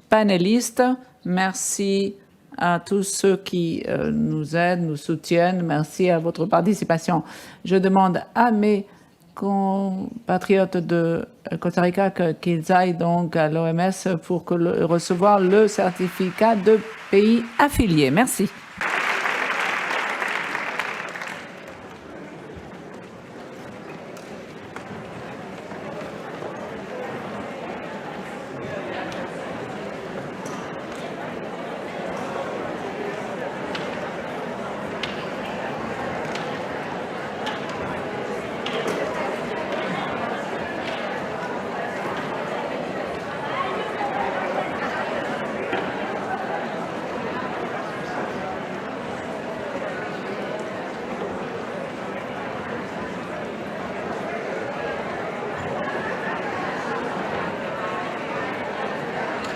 panélistes. Merci à tous ceux qui nous aident, nous soutiennent. Merci à votre participation. Je demande à mes compatriotes de Costa Rica qu'ils aillent donc à l'OMS pour recevoir le certificat de pays affilié. Merci.